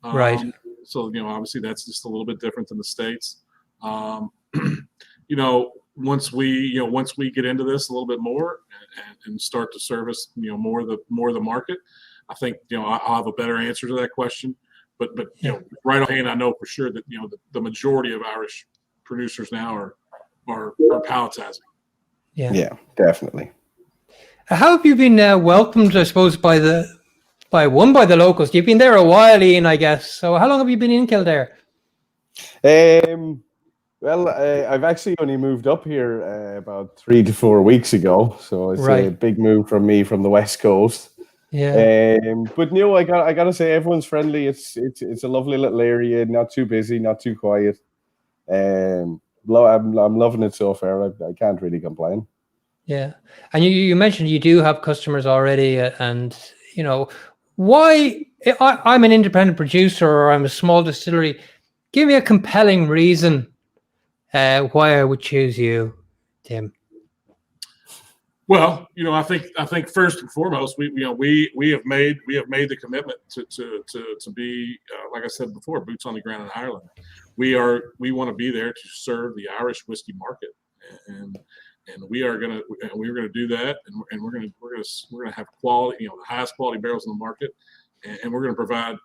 Right. So obviously that's just a little bit different than the States. Once we get into this a little bit more and start to service more of the market, I think I'll have a better answer to that question. But right offhand, I know for sure that the majority of Irish producers now are palletizing. Yeah, definitely. How have you been welcomed, I suppose, by the locals? You've been there a while, Ian, I guess. So how long have you been in Kildare? Well, I've actually only moved up here about 3 to 4 weeks ago, so it's a big move from me from the West Coast. Yeah. But no, I gotta say everyone's friendly. It's a lovely little area, not too busy, not too quiet. I'm loving it so far. I can't really complain. Yeah, and you mentioned you do have customers already, and you know why. I'm an independent producer, or I'm a small distillery. Give me a compelling reason why I would choose you, Tim. Well, I think first and foremost, we have made the commitment to be, like I said before, boots on the ground in Ireland. We want to be there to serve the Irish whiskey market, and we're gonna do that, and we're gonna have quality, the highest quality barrels in the market, and we're gonna provide,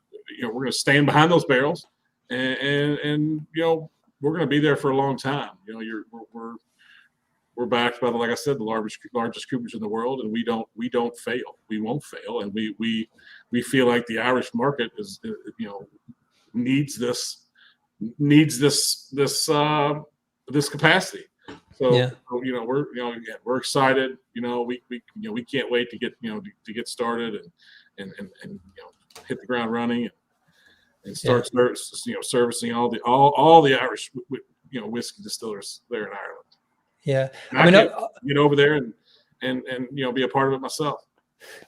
we're gonna stand behind those barrels, and we're gonna be there for a long time. We're backed by, like I said, the largest cooperage in the world, and we don't fail. We won't fail, and we feel like the Irish market is needs this capacity. So we're excited. We can't wait to get started and hit the ground running and start servicing all the Irish whiskey distillers there in Ireland. Yeah, I mean, get over there and be a part of it myself.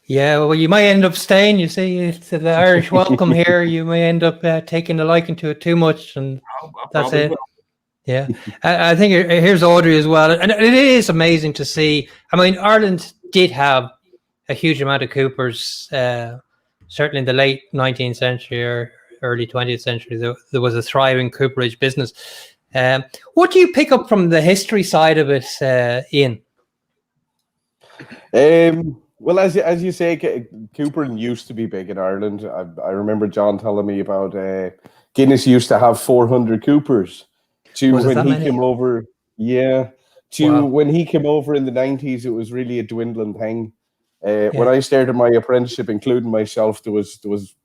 Yeah, well, you might end up staying. You see, it's the Irish welcome here. You may end up taking a liking to it too much, and that's it. Will. Yeah, I think here's Audrey as well, and it is amazing to see. I mean, Ireland did have a huge amount of coopers. Certainly in the late 19th century or early 20th century, there was a thriving cooperage business. What do you pick up from the history side of it, Ian? Well, as you say, coopering used to be big in Ireland. I remember John telling me about Guinness used to have 400 coopers. When he came over, when he came over in the 90s, it was really a dwindling thing. When I started my apprenticeship, including myself, there was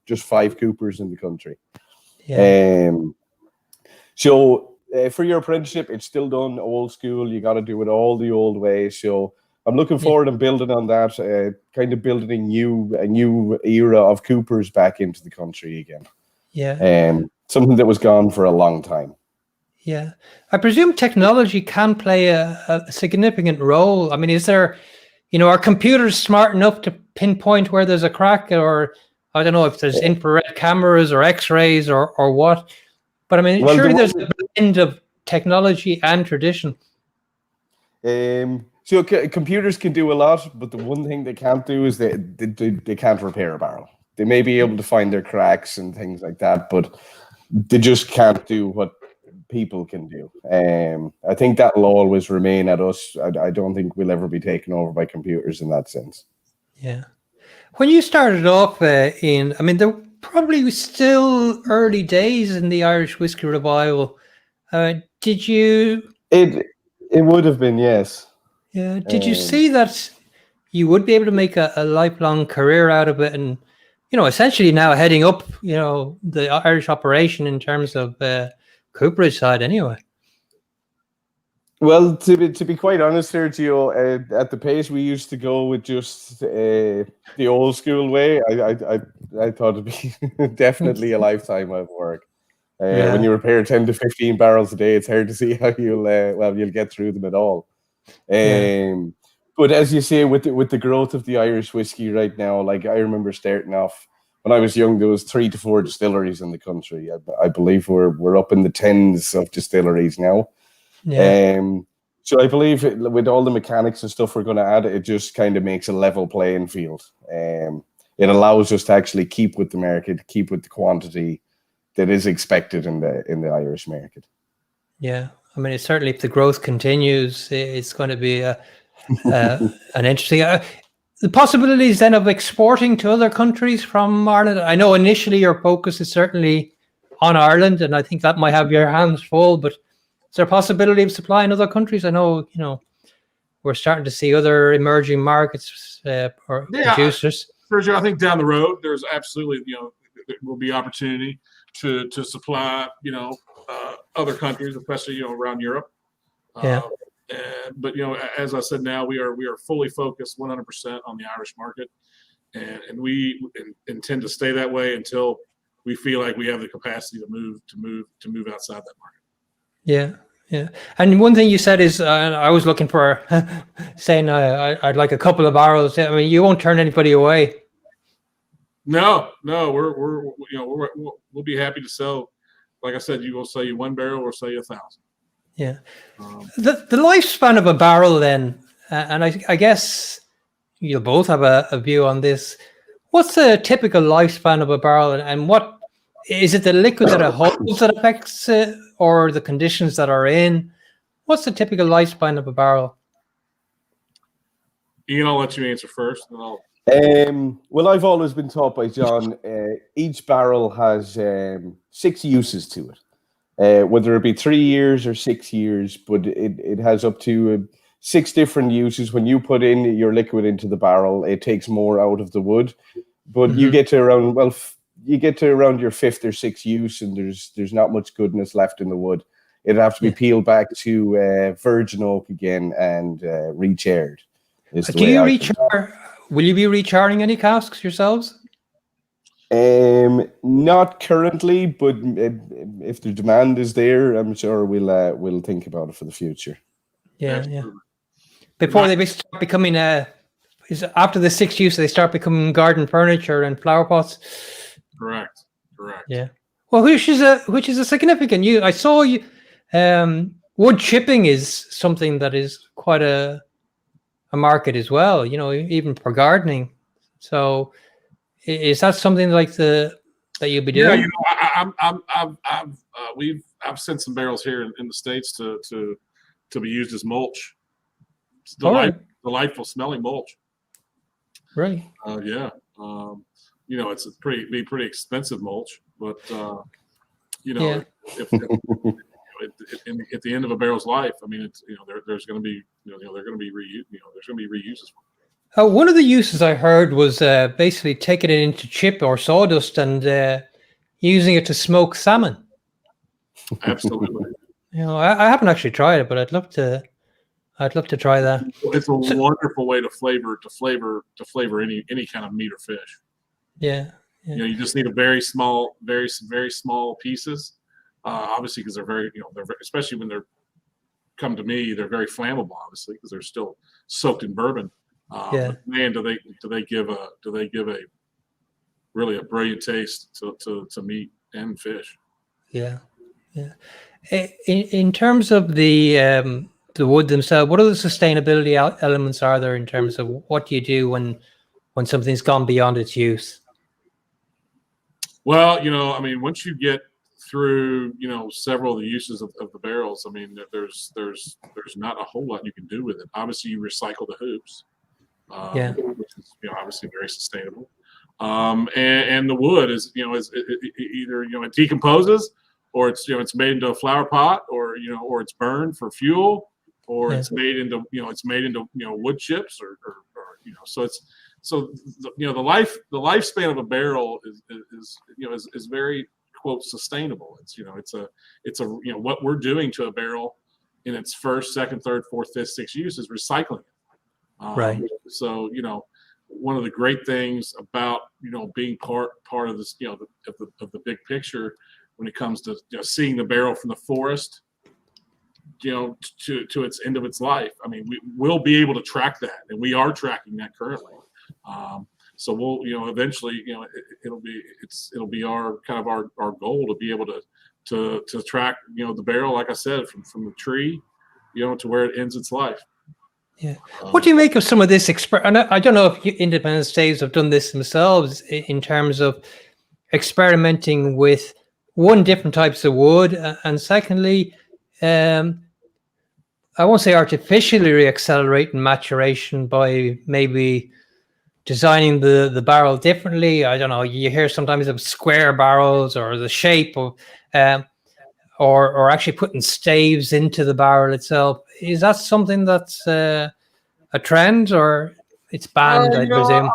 just 5 coopers in the country. So for your apprenticeship, it's still done old school. You got to do it all the old way. So I'm looking forward to building on that, kind of building a new era of coopers back into the country again. Yeah. Something that was gone for a long time. Yeah. I presume technology can play a significant role. I mean, is there, are computers smart enough to pinpoint where there's a crack, or I don't know if there's infrared cameras or X-rays or what, but I mean, surely there's a blend of technology and tradition. So computers can do a lot, but the one thing they can't do is they can't repair a barrel. They may be able to find their cracks and things like that, but they just can't do what people can do. I think that will always remain at us. I don't think we'll ever be taken over by computers in that sense. Yeah. When you started off, Ian, I mean, there probably was still early days in the Irish whiskey revival. Did you? It would have been, yes. Yeah. Did you see that you would be able to make a lifelong career out of it, and essentially now heading up, the Irish operation in terms of Cooperage side, anyway? Well, to be quite honest, Sergio, at the pace we used to go with just the old school way, I thought it'd be definitely a lifetime of work. When you repair 10 to 15 barrels a day, it's hard to see how you'll get through them at all. But as you say, with the growth of the Irish whiskey right now, like I remember starting off when I was young, there was 3 to 4 distilleries in the country. I believe we're up in the tens of distilleries now. So I believe with all the mechanics and stuff we're going to add, it just kind of makes a level playing field. It allows us to actually keep with the market, keep with the quantity that is expected in the Irish market. Yeah, I mean, it's certainly, if the growth continues, it's going to be an interesting. The possibilities then of exporting to other countries from Ireland. I know initially your focus is certainly on Ireland, and I think that might have your hands full. But Is there a possibility of supply in other countries? I know, we're starting to see other emerging markets or producers. Sergio, I think down the road, there's absolutely, there will be opportunity to supply, other countries, especially, around Europe. Yeah. But as I said, now we are fully focused 100% on the Irish market, and we intend to stay that way until we feel like we have the capacity to move outside that market. Yeah. Yeah. And one thing you said is, I was looking for saying I'd like a couple of barrels. I mean, you won't turn anybody away. No, we'll be happy to sell. Like I said, we'll sell you 1 barrel or sell you 1,000. Yeah. The lifespan of a barrel then, and I guess you'll both have a view on this. What's the typical lifespan of a barrel, and what is it? The liquid that it holds that affects it, or the conditions that are in? What's the typical lifespan of a barrel? Ian, I'll let you answer first, and I'll. Well, I've always been taught by John, each barrel has 6 uses to it, whether it be 3 years or 6 years, but it has up to 6 different uses. When you put in your liquid into the barrel, it takes more out of the wood, but you get to around, your 5th or 6th use, and there's not much goodness left in the wood. It'd have to be peeled back to virgin oak again and recharred. Do you rechar? Will you be recharring any casks yourselves? Not currently, but if the demand is there, I'm sure we'll think about it for the future. Yeah. Before they start becoming after the 6th use, they start becoming garden furniture and flower pots. Correct. Yeah. Well, which is a significant use. I saw you. Wood chipping is something that is quite a market as well, even for gardening. So is that something like that you'll be doing? Yeah, I've sent some barrels here in the States to be used as mulch. It's delightful smelling mulch. Right. Yeah. It's pretty expensive mulch, but if at the end of a barrel's life, I mean, it's there's going to be reuses. One of the uses I heard was basically taking it into chip or sawdust and using it to smoke salmon. Absolutely. I haven't actually tried it, but I'd love to try that. It's a wonderful way to flavor any kind of meat or fish. Yeah. You just need a very small pieces. Obviously, because they're very, especially when they're come to me, they're very flammable. Obviously, because they're still soaked in bourbon. But man, do they give a really a brilliant taste to meat and fish. Yeah. In terms of the wood themselves, what other sustainability elements are there in terms of what you do when something's gone beyond its use? Well, once you get through, several of the uses of the barrels, I mean, there's not a whole lot you can do with it. Obviously, you recycle the hoops, which is obviously very sustainable. And the wood is is either it decomposes, or it's made into a flower pot, or it's burned for fuel, or it's made into wood chips, or the lifespan of a barrel is very, quote, sustainable. It's what we're doing to a barrel in its first, second, third, fourth, fifth, sixth use is recycling it. Right. So one of the great things about being part of this of the big picture when it comes to seeing the barrel from the forest to its end of its life. I mean, we'll be able to track that, and we are tracking that currently. So we'll, eventually, it'll be our kind of our goal to be able to track, the barrel, like I said, from the tree, to where it ends its life. Yeah. What do you make of some of this? And I don't know if Independent Staves have done this themselves in terms of experimenting with different types of wood, and secondly, I won't say artificially reaccelerating maturation by maybe designing the barrel differently. I don't know. You hear sometimes of square barrels or the shape of, or actually putting staves into the barrel itself. Is that something that's a trend, or it's banned, I presume? I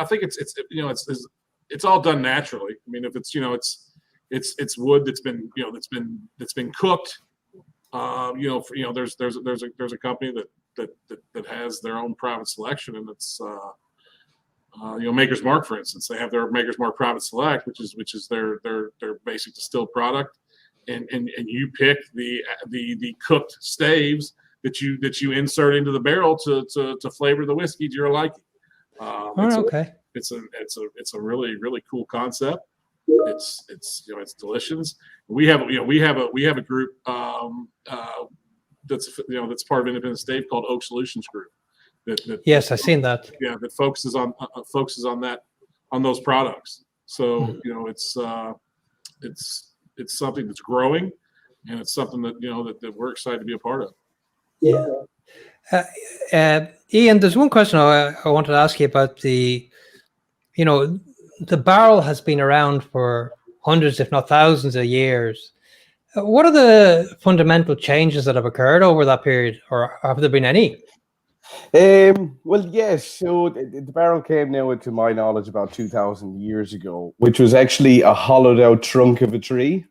think it's all done naturally. I mean, if it's it's wood that's been cooked. There's a company that has their own private selection, and it's Maker's Mark, for instance. They have their Maker's Mark Private Select, which is their basic distilled product, and you pick the cooked staves that you insert into the barrel to flavor the whiskey to your liking. It's a really, really cool concept. It's delicious. We have a group that's part of Independent Stave called Oak Solutions Group. Yes, I've seen that. Yeah, that focuses on those products. So it's something that's growing, and it's something that we're excited to be a part of. Yeah. Ian, there's one question I wanted to ask you about the barrel has been around for hundreds, if not thousands of years. What are the fundamental changes that have occurred over that period, or have there been any? Well, yes. So the barrel came now, to my knowledge, about 2,000 years ago, which was actually a hollowed out trunk of a tree.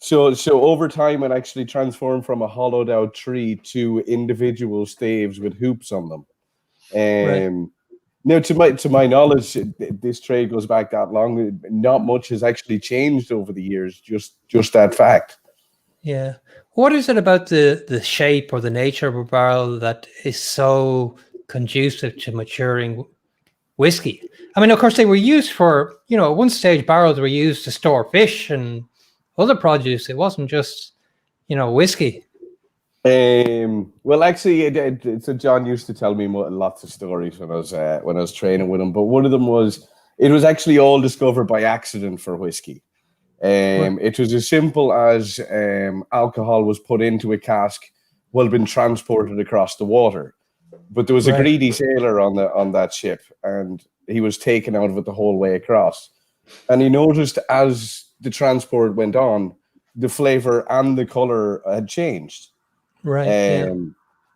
So over time, it actually transformed from a hollowed out tree to individual staves with hoops on them. Right. Now, to my knowledge, this trade goes back that long. Not much has actually changed over the years. Just that fact. Yeah. What is it about the shape or the nature of a barrel that is so conducive to maturing whiskey? I mean, of course, they were used for, at one stage, barrels were used to store fish and other produce. It wasn't just, whiskey. Well, actually, so John used to tell me lots of stories when I was training with him. But one of them was, it was actually all discovered by accident for whiskey. It was as simple as alcohol was put into a cask while being transported across the water. But there was a greedy sailor on that ship, and he was taken out of it the whole way across. And he noticed as the transport went on, the flavor and the color had changed. Right.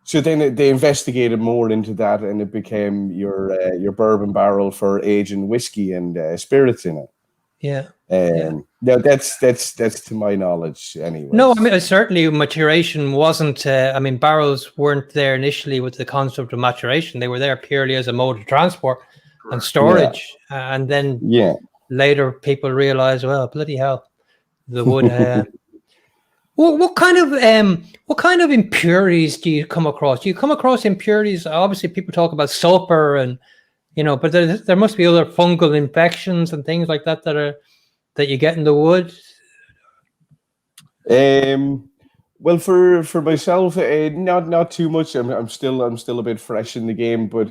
So then they investigated more into that, and it became your bourbon barrel for aging whiskey and spirits in it. Yeah. No, that's to my knowledge anyway. No, I mean, certainly maturation wasn't, barrels weren't there initially with the concept of maturation. They were there purely as a mode of transport and storage. And then later people realized, well, bloody hell, the wood. What kind of impurities do you come across? Do you come across impurities? Obviously, people talk about sulfur and, but there must be other fungal infections and things like that that you get in the wood. Well, for myself, not too much. I'm still a bit fresh in the game, but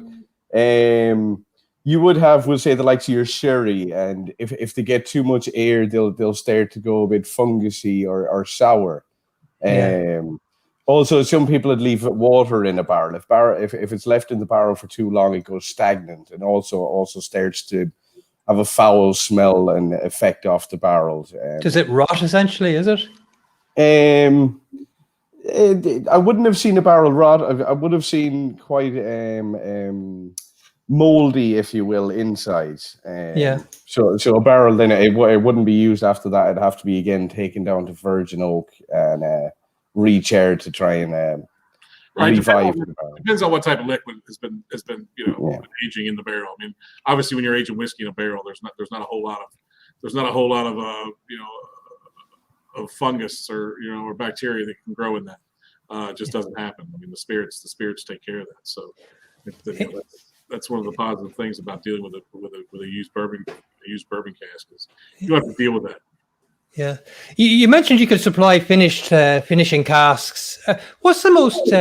you would have, we'll say, the likes of your sherry, and if they get too much air, they'll start to go a bit fungusy or sour. Also, some people would leave water in a barrel. If it's left in the barrel for too long, it goes stagnant, and also starts to have a foul smell and effect off the barrels. Does it rot essentially? Is it? I wouldn't have seen a barrel rot. I would have seen quite moldy, if you will, inside. So a barrel, then it wouldn't be used after that. It'd have to be again taken down to virgin oak and recharred to try and revive the barrel. Depends on what type of liquid has been aging in the barrel. I mean, obviously, when you're aging whiskey in a barrel, there's not a whole lot of of fungus or bacteria that can grow in that. It just doesn't happen. I mean, the spirits take care of that. So that's one of the positive things about dealing with a used bourbon cask is you have to deal with that. Yeah, you mentioned you could supply finishing casks. What's the most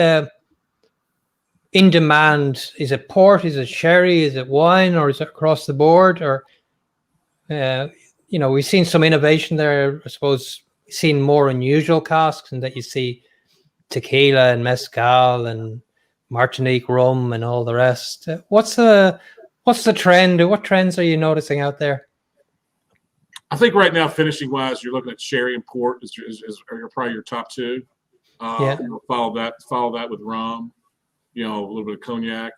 in demand? Is it port? Is it sherry? Is it wine? Or is it across the board? Or we've seen some innovation there. I suppose we've seen more unusual casks, and that you see tequila and mezcal and Martinique rum and all the rest. What's the trend? What trends are you noticing out there? I think right now, finishing wise, you're looking at sherry and port is are probably your top two. Yeah. Follow that with rum, a little bit of cognac.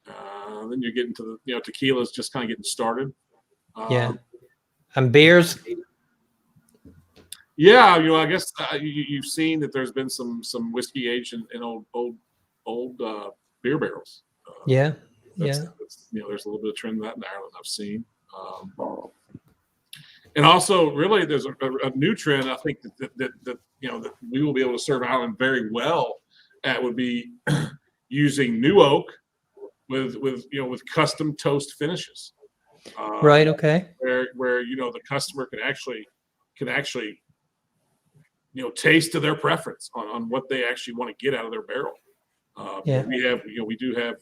Then you're getting to the, tequila is just kind of getting started. Yeah. And beers. Yeah, I guess you've seen that there's been some whiskey aged in old beer barrels. Yeah. That's, there's a little bit of trend of that in Ireland I've seen. And also, really, there's a new trend I think that we will be able to serve Ireland very well at would be using new oak with custom toast finishes. Right. Okay. Where the customer can actually taste to their preference on what they actually want to get out of their barrel. We do have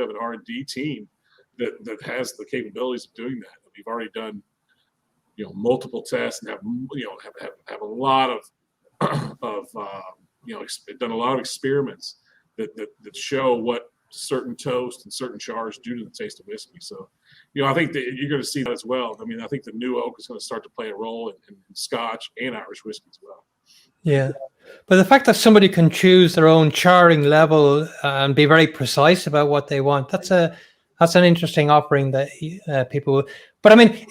an R&D team that has the capabilities of doing that. We've already done multiple tests and have a lot of done a lot of experiments that show what certain toast and certain chars do to the taste of whiskey. So I think that you're going to see that as well. I mean, I think the new oak is going to start to play a role in Scotch and Irish whiskey as well. Yeah, but the fact that somebody can choose their own charring level and be very precise about what they want, that's an interesting offering that people. But I mean,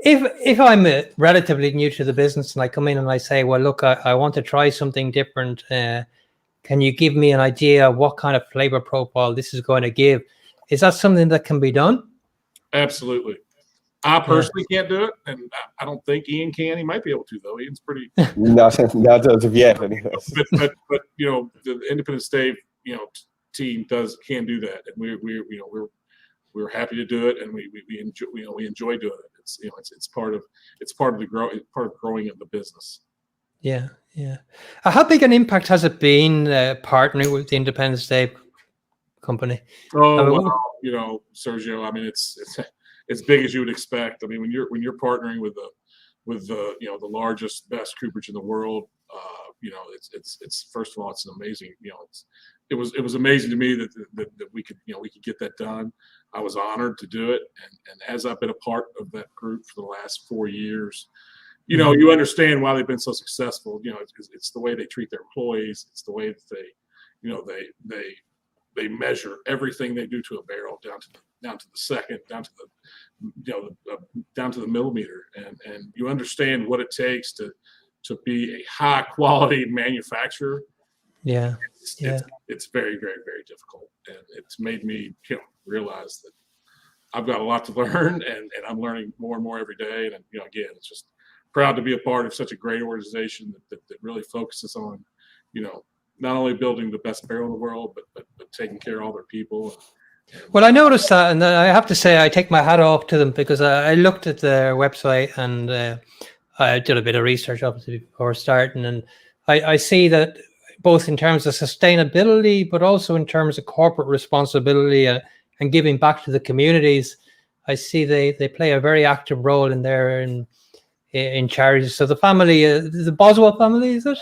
if I'm relatively new to the business and I come in and I say, well, look, I want to try something different. Can you give me an idea of what kind of flavor profile this is going to give? Is that something that can be done? Absolutely. I personally can't do it, and I don't think Ian can. He might be able to, though. Ian's pretty not as of yet, anyways. But the Independent Stave team can do that, and we're happy to do it, and we enjoy doing it. It's part of growing of the business. Yeah. How big an impact has it been partnering with the Independent Stave Company? Sergio, I mean, it's as big as you would expect. I mean, when you're partnering with the largest, best cooperage in the world, it's first of all, it's an amazing. It was amazing to me that we could get that done. I was honored to do it, and as I've been a part of that group for the last 4 years, you understand why they've been so successful. It's the way they treat their employees. It's the way that they measure everything they do to a barrel down to the second, down to the millimeter, and you understand what it takes to be a high quality manufacturer. Yeah. It's very, very, very difficult, and it's made me realize that I've got a lot to learn, and I'm learning more and more every day. And again, it's just proud to be a part of such a great organization that really focuses on not only building the best barrel in the world, but taking care of all their people. Well, I noticed that, and I have to say I take my hat off to them, because I looked at their website and I did a bit of research obviously before starting, and I see that both in terms of sustainability, but also in terms of corporate responsibility and giving back to the communities, I see they play a very active role in there in charities. So the family, the Boswell family, is it?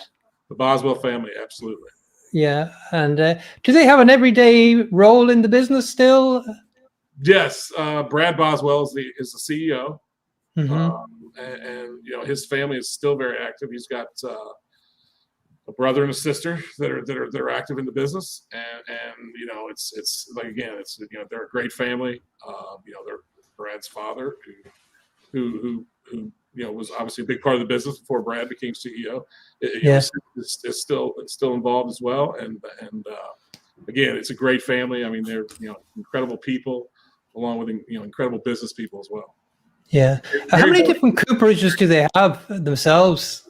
The Boswell family, absolutely. Yeah, and do they have an everyday role in the business still? Yes, Brad Boswell is the CEO, Mm-hmm. and his family is still very active. He's got a brother and a sister that are active in the business, and it's like, again, it's they're a great family. They're Brad's father, who was obviously a big part of the business before Brad became CEO. Is still involved as well, and again, it's a great family. I mean, they're incredible people, along with incredible business people as well. Yeah. How many different cooperages do they have themselves?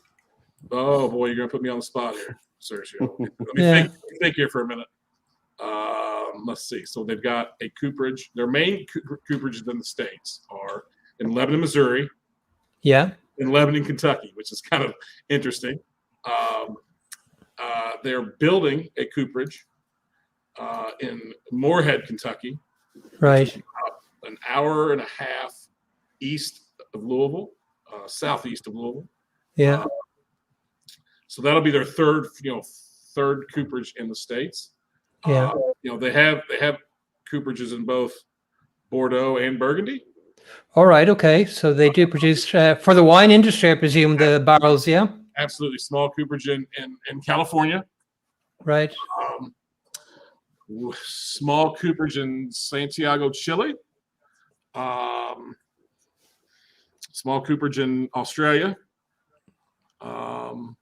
Oh boy, you're gonna put me on the spot here, Sergio. Let me think here for a minute. Let's see. So they've got a cooperage. Their main cooperages in the States are in Lebanon, Missouri. Yeah. In Lebanon, Kentucky, which is kind of interesting. They're building a cooperage in Moorhead, Kentucky. Right. An hour and a half east of Louisville, southeast of Louisville. Yeah. So that'll be their third cooperage in the States. Yeah. They have cooperages in both Bordeaux and Burgundy. All right. Okay. So they do produce for the wine industry, I presume, the barrels. Yeah. Absolutely. Small cooperage in California. Right. Small cooperage in Santiago, Chile. Small cooperage in Australia. I'm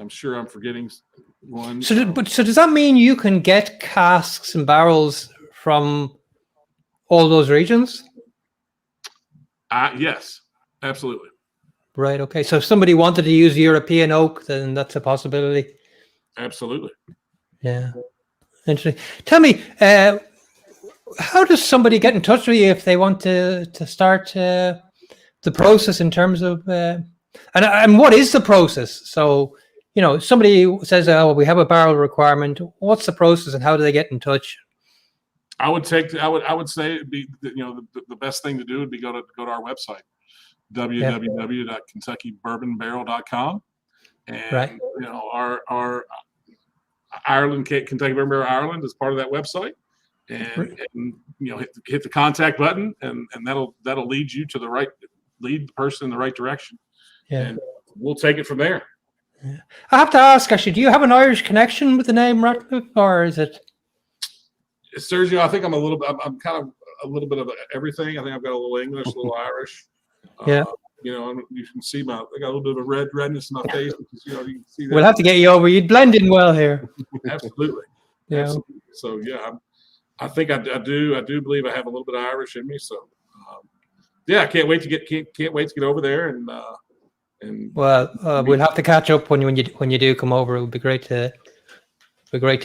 sure I'm forgetting one. So does that mean you can get casks and barrels from all those regions? Yes, absolutely. Right. Okay. So if somebody wanted to use European oak, then that's a possibility. Absolutely. Yeah. Interesting. Tell me, how does somebody get in touch with you if they want to start the process in terms of and what is the process? So, somebody says, "Oh, we have a barrel requirement." What's the process, and how do they get in touch? I would say it'd be the best thing to do would be go to our website, www.KentuckyBourbonBarrel.com, and right. Our Ireland, Kentucky Bourbon Barrel Ireland is part of that website, and hit the contact button, and that'll lead the person in the right direction, and we'll take it from there. Yeah. I have to ask, actually, do you have an Irish connection with the name Ratcliffe, or is it? Sergio, I think I'm kind of a little bit of everything. I think I've got a little English, a little Irish. Yeah. And you can see I got a little bit of redness in my face. You can see that. We'll have to get you over. You'd blend in well here. Absolutely. Yeah. Absolutely. So I think I do believe I have a little bit of Irish in me. So I can't wait to get over there and well, we'll have to catch up when you do come over. It would be great to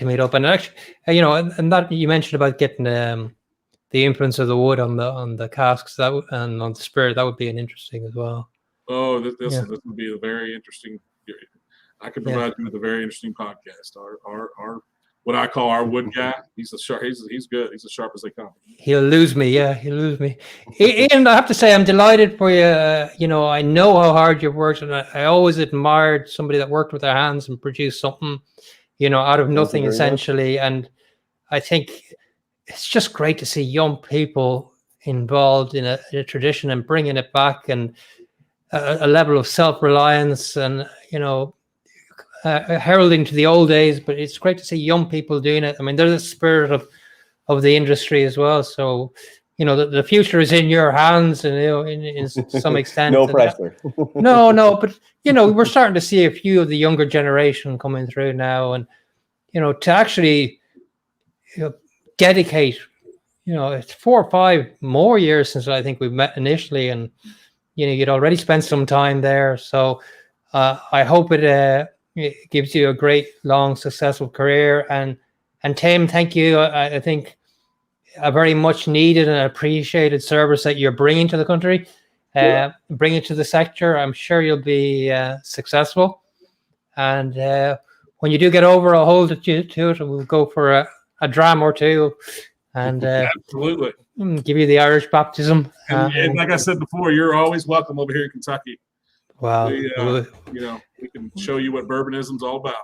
meet up. And actually, and that you mentioned about getting the influence of the wood on the casks and on the spirit, that would be an interesting as well. Oh, this would be a very interesting. I could provide you with a very interesting podcast. Our what I call our wood guy. He's sharp. He's good. He's as sharp as they come. He'll lose me. Yeah, he'll lose me. Ian, I have to say, I'm delighted for you. I know how hard you've worked, and I always admired somebody that worked with their hands and produced something, out of nothing essentially. And I think it's just great to see young people involved in a tradition and bringing it back, and a level of self-reliance and, heralding to the old days. But it's great to see young people doing it. I mean, there's a spirit of the industry as well. So, the future is in your hands, and in some extent. No pressure. No, but we're starting to see a few of the younger generation coming through now, and to actually dedicate. It's 4 or 5 more years since I think we met initially, and you'd already spent some time there. So I hope it gives you a great, long, successful career. And Tim, thank you. I think a very much needed and appreciated service that you're bringing to the country, bringing to the sector. I'm sure you'll be successful. And when you do get over, I'll hold you to it, and we'll go for a dram or two, and absolutely give you the Irish baptism. And like I said before, you're always welcome over here in Kentucky. Wow. We can show you what bourbonism's all about.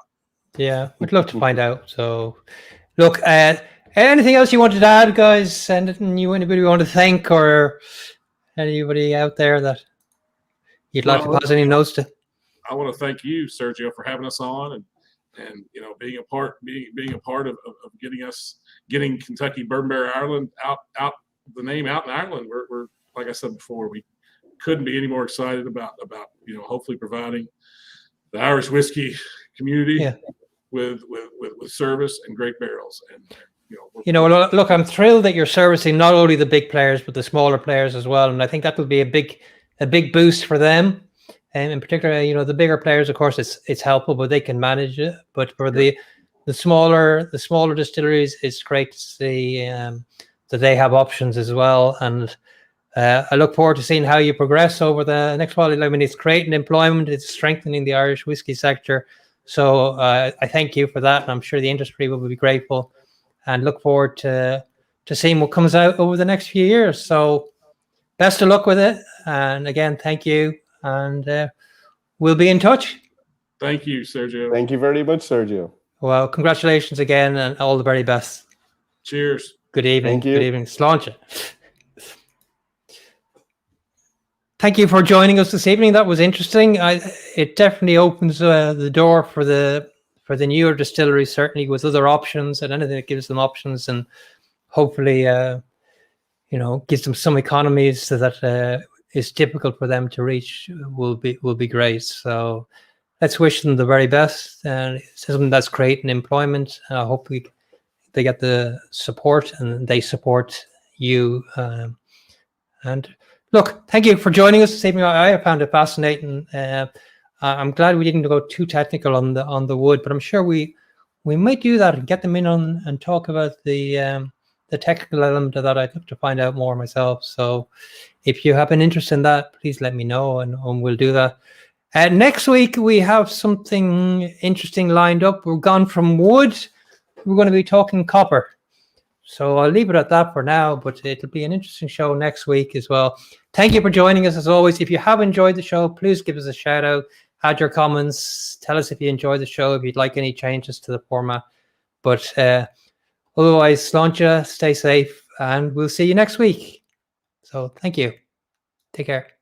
Yeah, we'd love to find out. So, look, anything else you wanted to add, guys? Anything anybody want to thank, or anybody out there that you'd like to pass any notes to? I want to thank you, Sergio, for having us on, and being a part of getting Kentucky Bourbon Barrel Ireland out the name out in Ireland. We're like I said before, we couldn't be any more excited about hopefully providing the Irish whiskey community with service and great barrels. And look, I'm thrilled that you're servicing not only the big players but the smaller players as well, and I think that will be a big boost for them. And in particular, the bigger players, of course, it's helpful, but they can manage it. But for the smaller distilleries, it's great to see that they have options as well. And I look forward to seeing how you progress over the next while. I mean, it's creating employment, it's strengthening the Irish whiskey sector. So I thank you for that, and I'm sure the industry will be grateful, and look forward to seeing what comes out over the next few years. So best of luck with it, and again, thank you. And we'll be in touch. Thank you, Sergio. Thank you very much, Sergio. Well, congratulations again, and all the very best. Cheers. Good evening. Thank you. Good evening. Sláinte. thank you for joining us this evening. That was interesting. It definitely opens the door for the newer distilleries, certainly with other options and anything that gives them options, and hopefully, gives them some economies so that is difficult for them to reach will be great. So let's wish them the very best, and something that's creating employment. I hope they get the support and they support you. And look, thank you for joining us this evening. I found it fascinating. I'm glad we didn't go too technical on the wood, but I'm sure we might do that and get them in on and talk about the technical element of that. I'd love to find out more myself. So if you have an interest in that, please let me know, and we'll do that. Next week we have something interesting lined up. We've gone from wood. We're going to be talking copper. So I'll leave it at that for now, but it'll be an interesting show next week as well. Thank you for joining us as always. If you have enjoyed the show, please give us a shout out, add your comments, tell us if you enjoyed the show, if you'd like any changes to the format. But otherwise, Sláinte, stay safe, and we'll see you next week. So thank you. Take care.